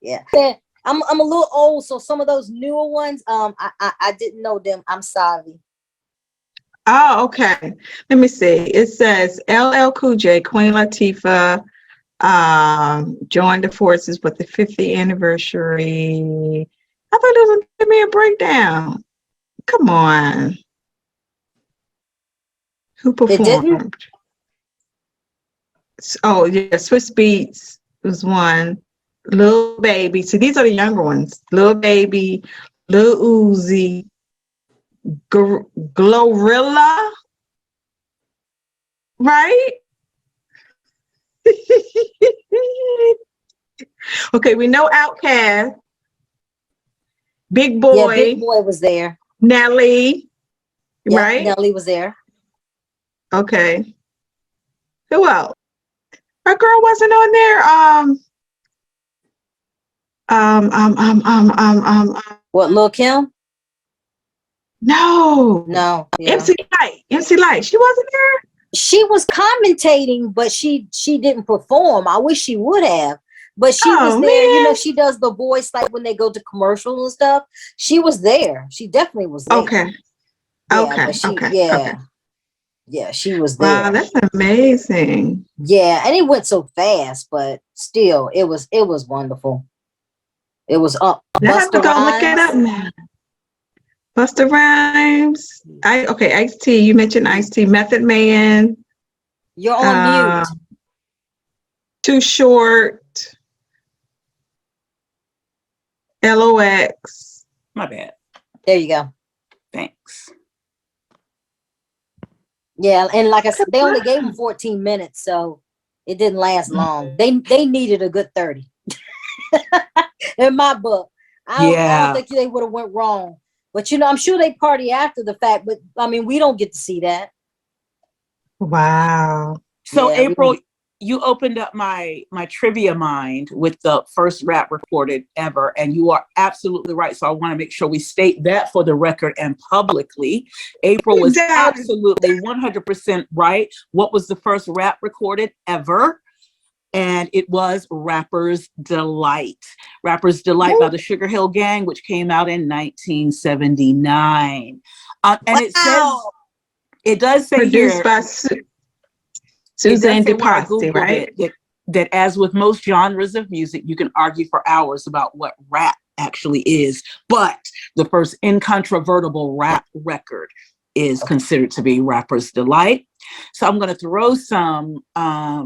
And I'm a little old, so some of those newer ones, I didn't know them. I'm sorry. Oh, okay. Let me see. It says LL Cool J, Queen Latifah, joined the forces with the 50th anniversary. I thought it was going to give me a breakdown. Come on. Who performed? It didn't? Oh, yeah. Swiss Beats was one. Lil Baby. See, these are the younger ones. Lil Baby, Lil Uzi, Glorilla. Right? Okay, we know Outkast. Big Boy. Yeah, Big Boy was there. Nelly. Yeah, right? Nelly was there. Okay. Who else? Our girl wasn't on there. What, Lil' Kim? No. Yeah. MC Light. She wasn't there. She was commentating, but she didn't perform. I wish she would have. But she was there. Man. She does the voice like when they go to commercials and stuff. She was there. She definitely was there. Okay. Yeah, she was there. Wow, that's amazing. Yeah, and it went so fast, but still, it was wonderful. It was up. I have to go look it up now. Busta Rhymes. Ice-T. You mentioned Ice-T. Method Man. You're on mute. Too Short. LOX. My bad. There you go. Thanks. Yeah, and like I said, they only gave them 14 minutes, so it didn't last long. They needed a good 30. in my book. I don't think they would have went wrong. But I'm sure they party after the fact. But I mean, we don't get to see that. Wow. So April, you opened up my trivia mind with the first rap recorded ever, and you are absolutely right. So I want to make sure we state that for the record and publicly. April was absolutely 100% right. What was the first rap recorded ever? And it was Rapper's Delight. Rapper's Delight by the Sugar Hill Gang, which came out in 1979. And it does say produced here, by Suzanne DePaste, right? That as with most genres of music, you can argue for hours about what rap actually is, but the first incontrovertible rap record is considered to be Rapper's Delight. So I'm going to throw some a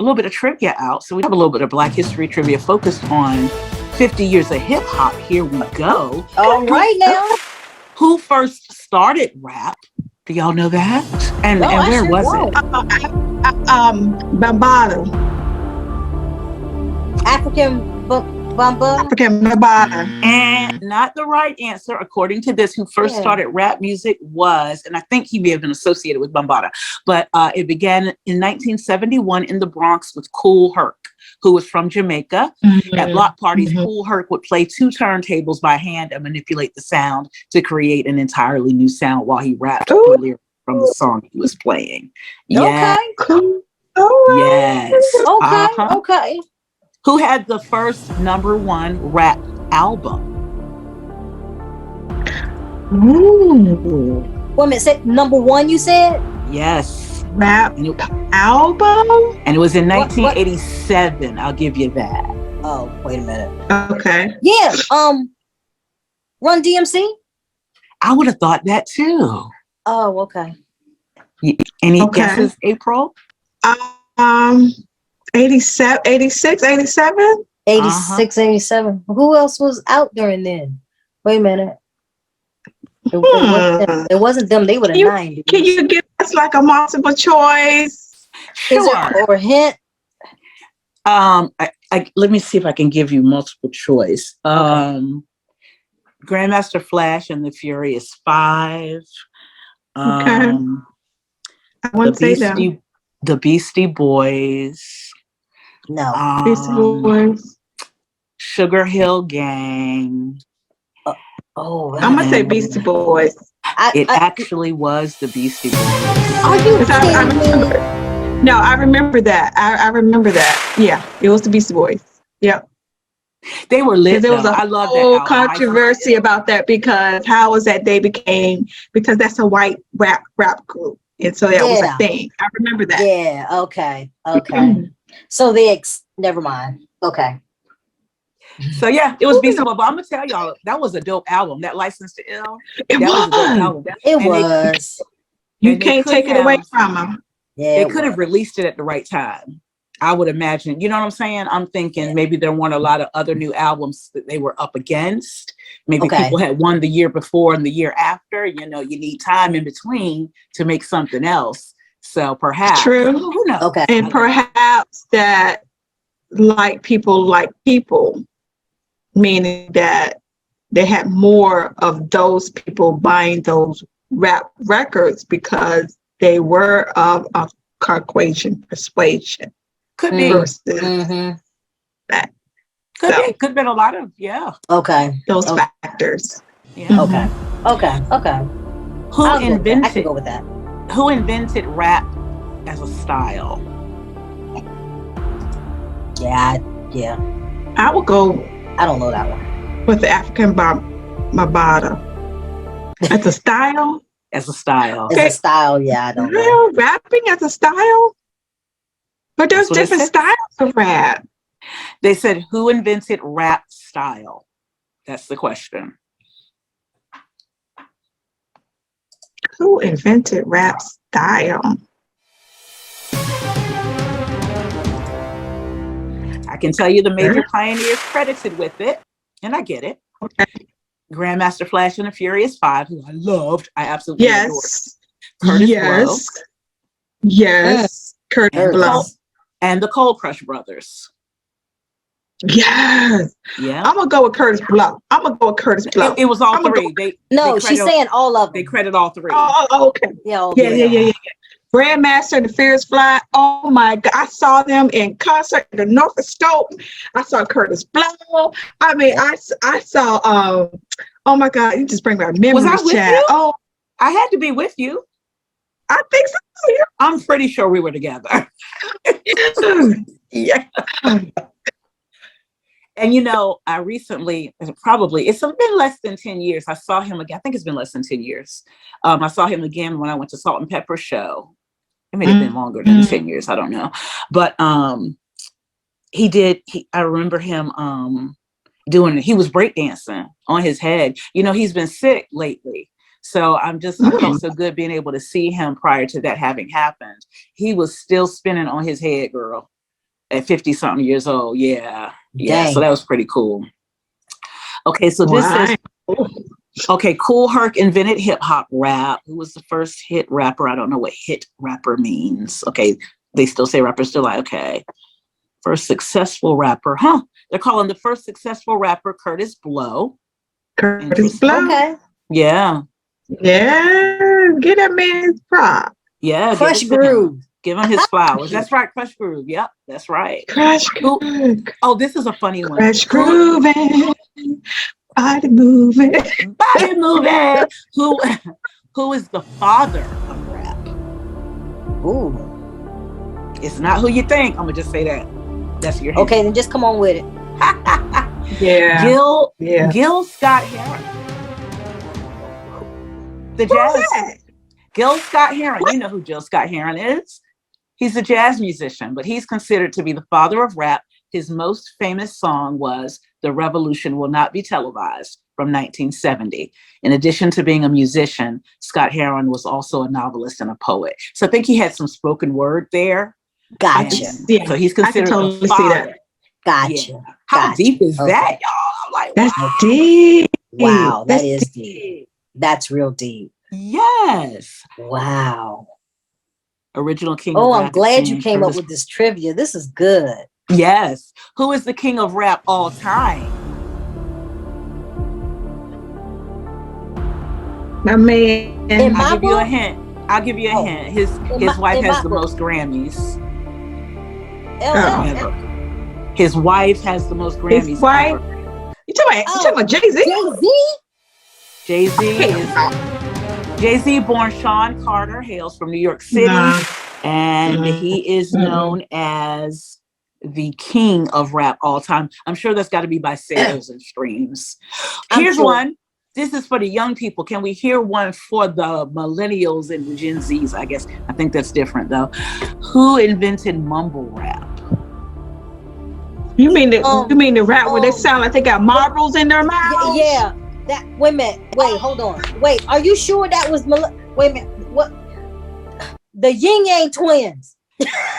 little bit of trivia out. So we have a little bit of Black history trivia focused on 50 years of hip hop. Here we go. All right now. Who first started rap? Do y'all know that? And where was it? Bambaataa. African Bambaataa. And not the right answer, according to this. Who first started rap music was, and I think he may have been associated with Bambaataa, but it began in 1971 in the Bronx with Kool Herc, who was from Jamaica. At block parties, Kool Herc would play two turntables by hand and manipulate the sound to create an entirely new sound while he rapped lyrics from the song he was playing. Okay, cool. Yes. Okay. Who had the first #1 rap album? Ooh. Wait a minute, say #1 you said? Yes. Rap album? And it was in 1987. I'll give you that. Oh, wait a minute. Okay. Yeah. Run DMC? I would have thought that too. Oh, okay. Any guesses, April? 86, 87? 86, 87. Who else was out during then? Wait a minute. It wasn't them. They were the 90s. Can you give us like a multiple choice? Sure. Or a hint? Let me see if I can give you multiple choice. Grandmaster Flash and the Furious 5. I wouldn't say them. The Beastie Boys. No. Beastie Boys. Sugar Hill Gang. I'm gonna say Beastie Boys. It actually was the Beastie Boys. Are you kidding me? No, I remember that. I remember that. Yeah, it was the Beastie Boys. Yep. They were lit. There was a whole that controversy about that because how was that they became, because that's a white rap group. And so that was a thing. I remember that. Yeah, okay. So never mind. Okay. So yeah, it was Beastie Boys. But I'm gonna tell y'all, that was a dope album. That License to Ill. It was a dope album. It was. You can't take it away from them. Yeah, they could have released it at the right time. I would imagine. You know what I'm saying? I'm thinking maybe there weren't a lot of other new albums that they were up against. Maybe people had one the year before and the year after. You know, you need time in between to make something else. So perhaps. True. Who knows? Okay. And perhaps that people, meaning that they had more of those people buying those rap records because they were of a Caucasian persuasion. Could be. Versus that. Could have been a lot of, Okay. Those factors. Yeah. Okay. Who I can invented go with that. Who invented rap as a style? Yeah. I would go. I don't know that one. With the African Bambaataa. As a style? As a style. As a style, yeah, I don't know. Rapping as a style? But there's different styles of rap. They said, who invented rap style? That's the question. Who invented rap style? I can tell you the major pioneers credited with it, and I get it. Okay. Grandmaster Flash and the Furious 5, who I loved. I absolutely adored. Curtis Blow. Yes. Curtis Blow. And the Cold Crush Brothers. Yes. Yeah. I'm gonna go with Curtis Blow. It was all three. She's saying all of them. They credit all three. Oh, okay. Yeah. Grandmaster and the Fierce Fly. Oh my God. I saw them in concert in the Norfolk Stoke. I saw Curtis Blow. I mean, I saw oh my God, you just bring back memories. Was I with chat. you? Oh, I had to be with you. I think so. I'm pretty sure we were together. Yeah. And I recently, it's been less than 10 years. I saw him again. I think it's been less than 10 years. I saw him again when I went to Salt and Pepper show. It may have been longer than 10 years. I don't know. But I remember him he was breakdancing on his head. He's been sick lately. So I felt so good being able to see him prior to that having happened. He was still spinning on his head, girl, at 50 something years old. Yeah. Yeah. Dang. So that was pretty cool. Okay. So this says, Kool Herc invented hip hop rap. Who was the first hit rapper? I don't know what hit rapper means. Okay. They still say rapper, still like, okay. First successful rapper. They're calling the first successful rapper Curtis Blow. Curtis Blow. Okay. Yeah. Yeah. Get that man his prop. Yeah. Crush Groove. Give him his flowers. That's right. Crush Groove. Yep. That's right. Crush Groove. Oh, this is a funny one. Crush Grooving. Body moving. Body moving. Who is the father of rap? Ooh. It's not who you think. I'm gonna just say that. That's your hint. Okay, then just come on with it. Yeah. Gil Scott Heron. The jazz. Gil Scott Heron. You know who Gil Scott Heron is. He's a jazz musician, but he's considered to be the father of rap. His most famous song was "The Revolution Will Not Be Televised" from 1970. In addition to being a musician, Scott Heron was also a novelist and a poet. So I think he had some spoken word there. Gotcha. So he's considered totally a father. see that. Gotcha. Yeah. How deep is that, y'all? I'm like, that's wow. deep. Wow, that is deep. That's real deep. Yes. Wow. Original king. Oh, I'm glad you came up with this trivia. This is good. Yes. Who is the king of rap all time? My man. I'll give you a hint. His wife has the most Grammys. Ever. His wife has the most Grammys. His wife? Ever. You talking about Jay-Z? Jay-Z, born Sean Carter, hails from New York City, and he is known as the king of rap all time. I'm sure that's got to be by sales and streams. Here's one. This is for the young people. Can we hear one for the millennials and the Gen Zs, I guess? I think that's different, though. Who invented mumble rap? You mean the rap where they sound like they got marbles in their mouths? Yeah. Wait a minute. Wait, hold on. Wait, are you sure that was wait a minute. What? The Yin Yang Twins.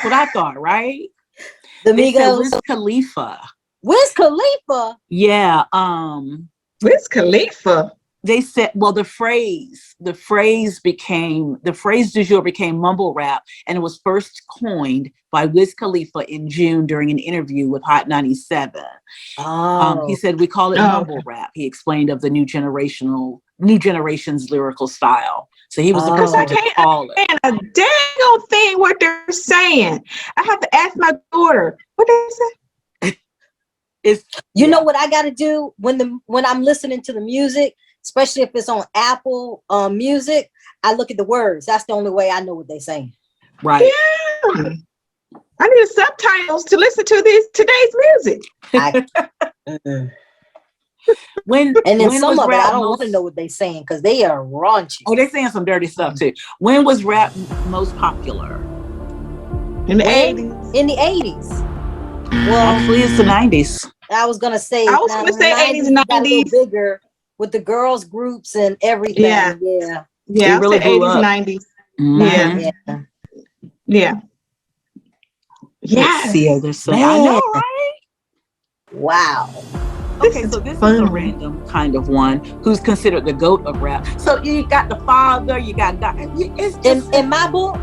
What I thought, right? The Migos. Wiz Khalifa. Wiz Khalifa? Yeah. Wiz Khalifa. They said, well, the phrase du jour became mumble rap, and it was first coined by Wiz Khalifa in June during an interview with Hot 97. He said, we call it mumble rap. He explained of the new generation's lyrical style. So he was the person to call it. A dang thing what they're saying. I have to ask my daughter, what they say? You know what I got to do when I'm listening to the music, especially if it's on Apple Music, I look at the words. That's the only way I know what they're saying. Right. Yeah. I need subtitles to listen to today's music. And then some of it, I don't want to know what they're saying because they are raunchy. Oh, they're saying some dirty stuff too. When was rap most popular? In the 80s. In the 80s. Well, actually, it's the 90s. I was gonna say 80s and 90s. Got a little bigger with the girls groups and everything. Yeah. Yeah, really 80s, 90s. Mm-hmm. Yeah. Let's see other side. I know, right? Wow. Okay, so this is a random kind of one. Who's considered the GOAT of rap? So you got the father, you got God. It's just in my book.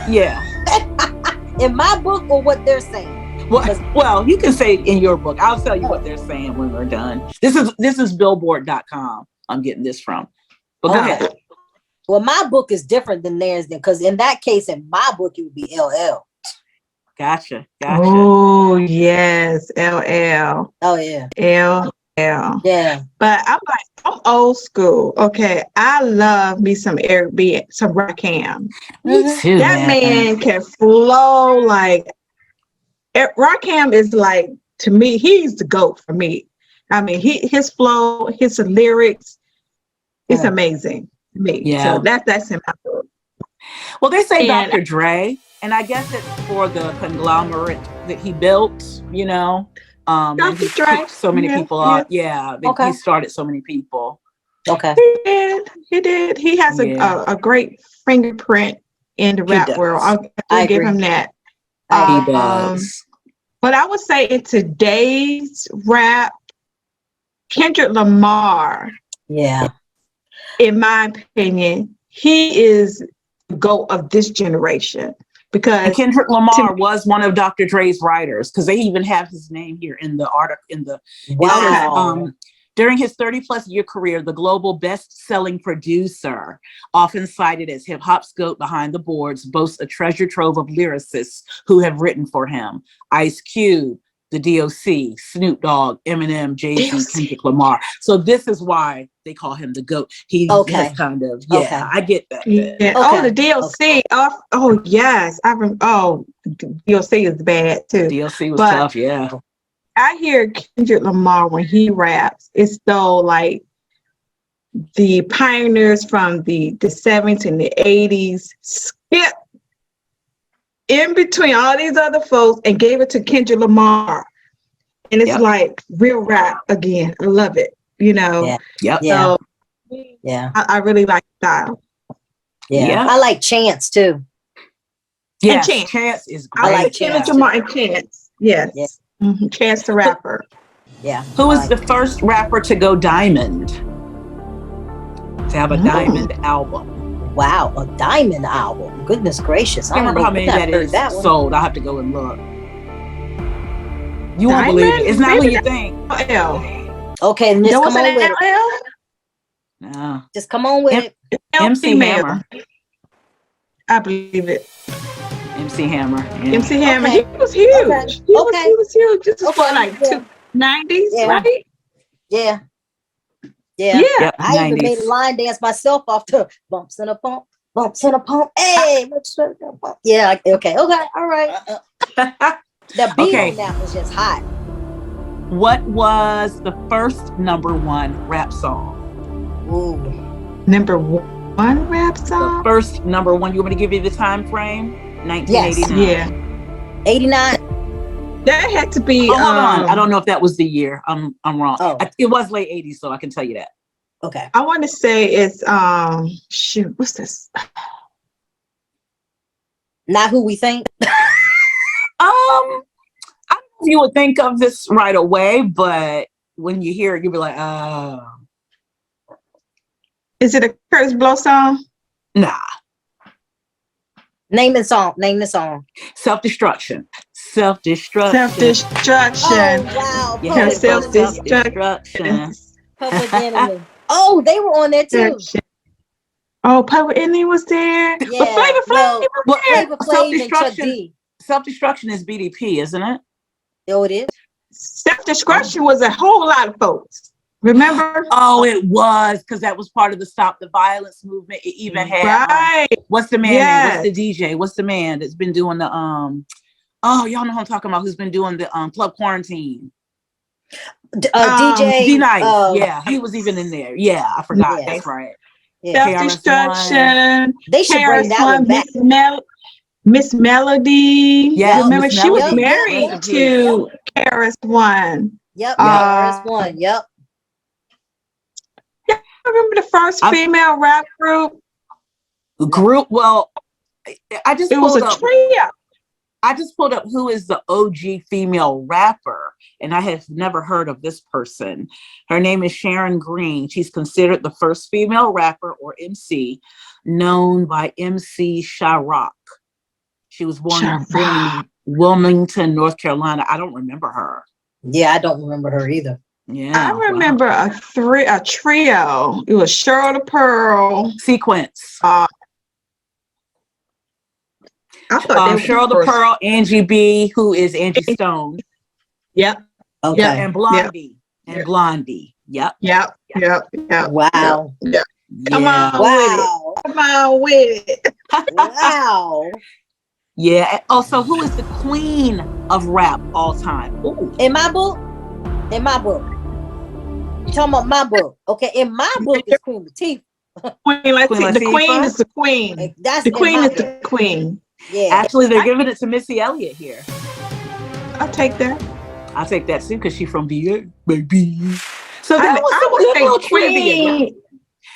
Yeah. In my book, or what they're saying. Well, you can say it in your book. I'll tell you what they're saying when we're done. This is billboard.com. I'm getting this from. But go ahead. Well, my book is different than theirs, because in that case, in my book, it would be LL. Gotcha. Oh, yes. LL. Oh, yeah. LL. Yeah. But I'm old school. Okay. I love me some Eric B, some Rakim. Me too. That man can flow like Rakim is like, to me, he's the GOAT for me. I mean, his flow, his lyrics, it's amazing to me. Yeah. So that's in my book. Well, they say Dr. Dre, and I guess it's for the conglomerate that he built, you know. Dr. Dre. So many people out. Yeah. He started so many people. Okay. He did. He has a great fingerprint in the rap world. I'll give him that. He does. But I would say in today's rap, Kendrick Lamar. Yeah. In my opinion, he is the GOAT of this generation. Because Kendrick Lamar was one of Dr. Dre's writers, because they even have his name here in the article. During his 30-plus year career, the global best-selling producer, often cited as hip-hop's GOAT behind the boards, boasts a treasure trove of lyricists who have written for him. Ice Cube, the DOC, Snoop Dogg, Eminem, Jay-Z, Kendrick Lamar. So this is why they call him the GOAT. He has kind of, I get that. Yeah. Okay. Oh, the DOC. Oh, yes. DOC is bad too. DOC was tough, yeah. I hear Kendrick Lamar when he raps. It's so like the pioneers from the 70s and the 80s skip in between all these other folks and gave it to Kendrick Lamar. And it's like real rap again. I love it, you know. Yeah. So, I really like style. Yeah. I like Chance too. Yeah, Chance is great. I like Kendrick Lamar and Chance. Yes. Yeah. Mm-hmm. Chance the Rapper. Yeah. Who was the first rapper to go diamond? To have a diamond album. Wow, a diamond album. Goodness gracious. I can't remember how many that is sold. I'll have to go and look. You won't believe it. It's not what you think. Okay, then just come on with it. No. Just come on with it. MC Hammer. I believe it. MC Hammer. Yeah. MC Hammer. He was huge. He was huge. This is what, like 290s, right? Yeah. Yep, I 90s. Even made a line dance myself off the bumps and a pump, bumps and a pump. Hey, let's pump. Yeah. Okay. All right. The beat on that was just hot. What was the first #1 rap song? Ooh. #1 rap song? The first #1. You want me to give you the time frame? 1989. Yes. Yeah. 89. That had to be. Hold on. I don't know if that was the year. I'm wrong. Oh. It was late 80s, so I can tell you that. Okay. I want to say it's shoot. What's this? Not Who We Think. I don't know if you would think of this right away, but when you hear it, you'll be like, oh. Is it a Curtis Blow song? Nah. Name the song. Self-destruction. Self-destruction. Oh, wow. Yeah. Self-destruction. Public Enemy. Oh, they were on there too. Oh, Public Enemy was there. Yeah. But Flavor Flav was there. Flavor Flav and Chuck D. Self-destruction is BDP, isn't it? Oh, it is. Self-destruction was a whole lot of folks. Remember? Oh, it was, because that was part of the Stop the Violence movement. It even had what's the man name? What's the DJ? What's the man that's been doing the y'all know who I'm talking about, who's been doing the Club Quarantine? DJ D-Nice. Yeah, he was even in there. Yeah, I forgot. Yes. That's right. Yeah. Self-destruction. They should bring that one back. Miss Melody. Yeah, remember she was married to KRS-One. Yep, KRS-One. Yep. I remember the first female rap group. Well, I just pulled up. Trio. I just pulled up who is the OG female rapper, and I have never heard of this person. Her name is Sharon Green. She's considered the first female rapper or MC known by MC Shyrock. She was born Wilmington, North Carolina. I don't remember her. Yeah, I don't remember her either. Yeah, I remember a trio. It was Cheryl the Pearl. Sequence. I thought they were Cheryl the Pearl, Angie B, who is Angie Stone. Yep. Okay. Yep. And Blondie. Yep. And Blondie. Yep. Yep. Wow. Yep. Come on Wow. with it. Come on with it. Wow. Yeah. Also, who is the queen of rap all time? Ooh. In my book. You talking about my book? Okay. In my book is Queen Latifah. Queen Latifah. The queen is the queen. That's the queen is the queen. Yeah. Actually, they're giving it to Missy Elliott here. I'll take that. I'll take that too because she's from VA, baby. So I would say trivia.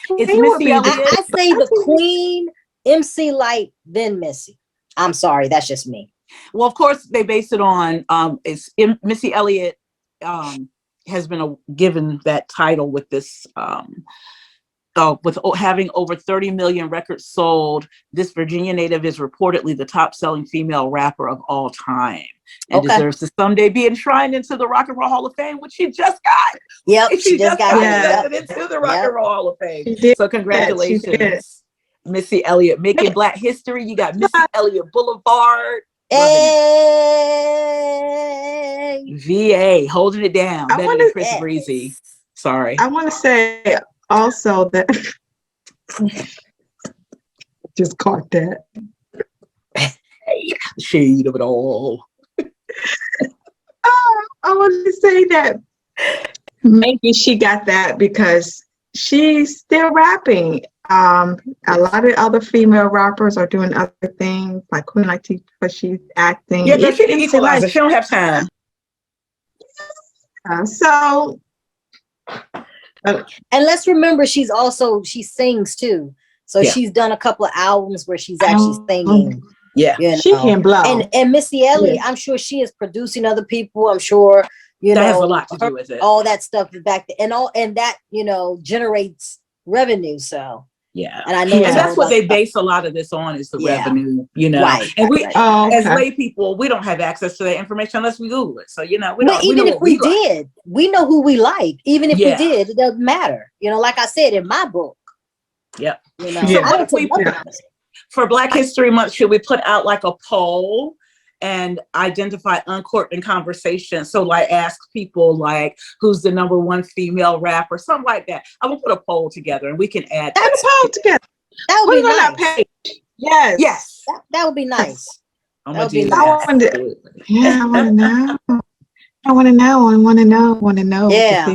It's Missy Elliott. I say the queen, MC Light, then Missy. I'm sorry, that's just me. Well, of course, they base it on Missy Elliott has been given that title with this with having over 30 million records sold. This Virginia native is reportedly the top-selling female rapper of all time and deserves to someday be enshrined into the Rock and Roll Hall of Fame, which she just got. Yep, she just got accepted into the Rock and Roll Hall of Fame. So congratulations, Missy Elliott, making Black history. You got Missy Elliott Boulevard. Hey. VA holding it down. Better than Chris Breezy. Sorry. I want to say also that just caught that shade of it all. I want to say that maybe she got that because she's still rapping. A lot of other female rappers are doing other things, like Queen Latifah, she's acting. Yeah, she's an equalizer. She don't have time. And let's remember, she sings too. So she's done a couple of albums where she's actually singing. Yeah, you know? She can blow. And Missy Elliott, I'm sure she is producing other people. I'm sure that has a lot to do with it. All that stuff is back there, and that generates revenue. So yeah, and I know and that's what they base a lot of this on is the revenue. Right. And we as lay people, we don't have access to that information unless we Google it. So we don't. Even if we did, we know who we like. Even if we did, it doesn't matter. Like I said in my book. Yep. So I don't take for Black History Month, should we put out like a poll and identify Uncorked N Conversation? So like ask people like who's the number one female rapper, something like that. I will put a poll together and we can add that poll together. That would be nice. Yes. That would be nice. That would be nice. I want to know. I want to know. Yeah.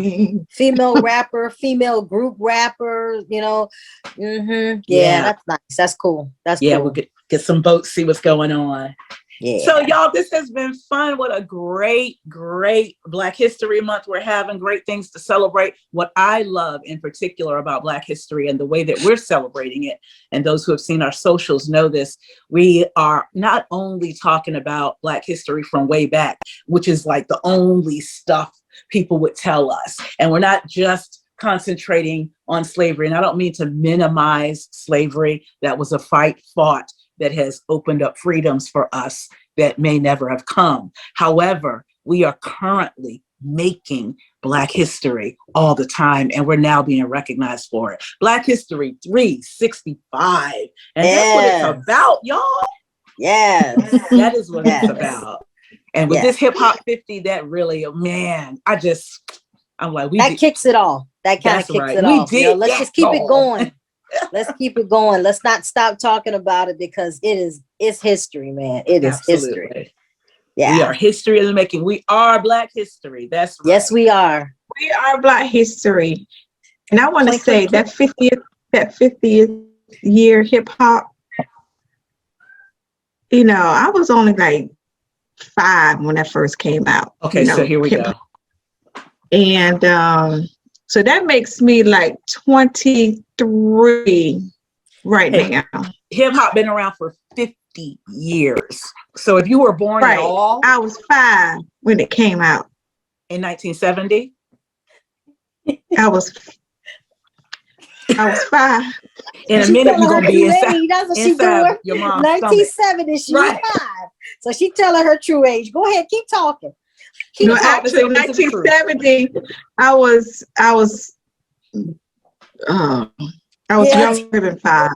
Female rapper, female group rapper, Mm-hmm. Yeah, that's nice. That's cool. That's cool. We'll get some votes, see what's going on. Yeah. So y'all, this has been fun. What a great Black History Month. We're having great things to celebrate. What I love in particular about Black history and the way that we're celebrating it, and those who have seen our socials know this, we are not only talking about Black history from way back, which is like the only stuff people would tell us. And we're not just concentrating on slavery. And I don't mean to minimize slavery. That was a fight fought that has opened up freedoms for us that may never have come. However, we are currently making Black history all the time, and we're now being recognized for it. Black History 365. And that's what it's about, y'all. Yes. That is what it's about. And with this Hip Hop 50, that really, man, I'm like, that kicks it off. That kind of kicks it off. Let's just keep it going. Let's keep it going. Let's not stop talking about it because it's history, man. It is history. Yeah. We are history in the making. We are Black history. That's right. Yes, we are. We are Black history. And I want to say that 50th year hip hop, I was only like 5 when that first came out. Okay, so here we go. And so that makes me like 23 right now. Hip hop been around for 50 years. So if you were born at all, I was 5 when it came out. In 1970? I was 5. In a minute, you're gonna be inside That's what she's doing. Your mom's 1970, she's 5. So she telling her true age. Go ahead, keep talking. No, actually, 1970, I was younger than 5.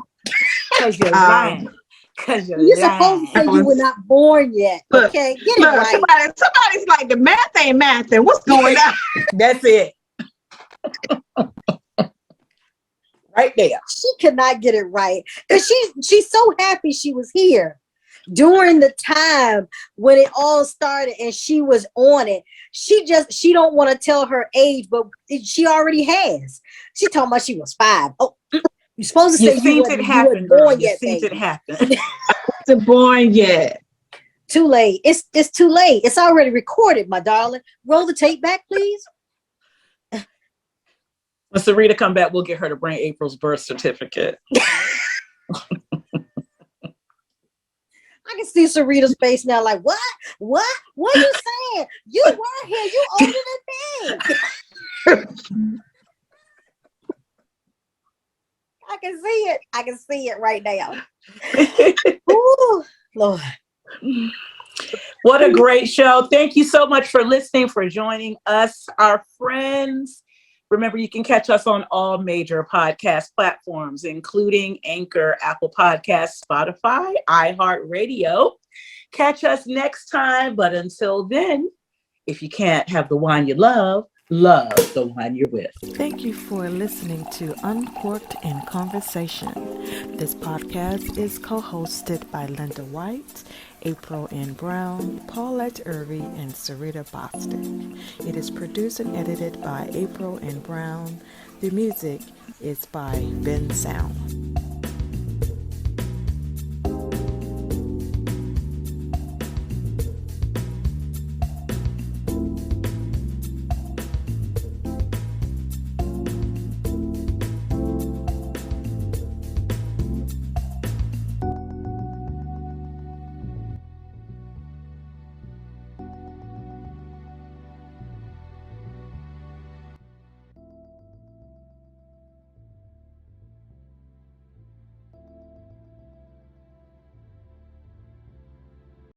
Because you're lying. Because you're supposed to say you were not born yet. Okay, get it right. Somebody's like, the math ain't mathing. What's going on? That's it. Right there. She could not get it right. Because she's so happy she was here during the time when it all started and she was on it. She don't want to tell her age, but she already has. She talking about she was 5. Oh, you're supposed to say you weren't born yet, baby. It happened. I wasn't born yet. Too late. It's too late. It's already recorded, my darling. Roll the tape back, please. When Sarita come back, we'll get her to bring April's birth certificate. I can see Sarita's face now, like, what? What are you saying? You were here. You older than me. I can see it. I can see it right now. Ooh, Lord. What a great show. Thank you so much for listening, for joining us, our friends. Remember, you can catch us on all major podcast platforms, including Anchor, Apple Podcasts, Spotify, iHeartRadio. Catch us next time. But until then, if you can't have the wine you love the wine you're with. Thank you for listening to Uncorked N Conversation. This podcast is co-hosted by Linda White, April N. Brown, Paulette Irvy, and Sarita Bostic. It is produced and edited by April N. Brown. The music is by Ben Sound.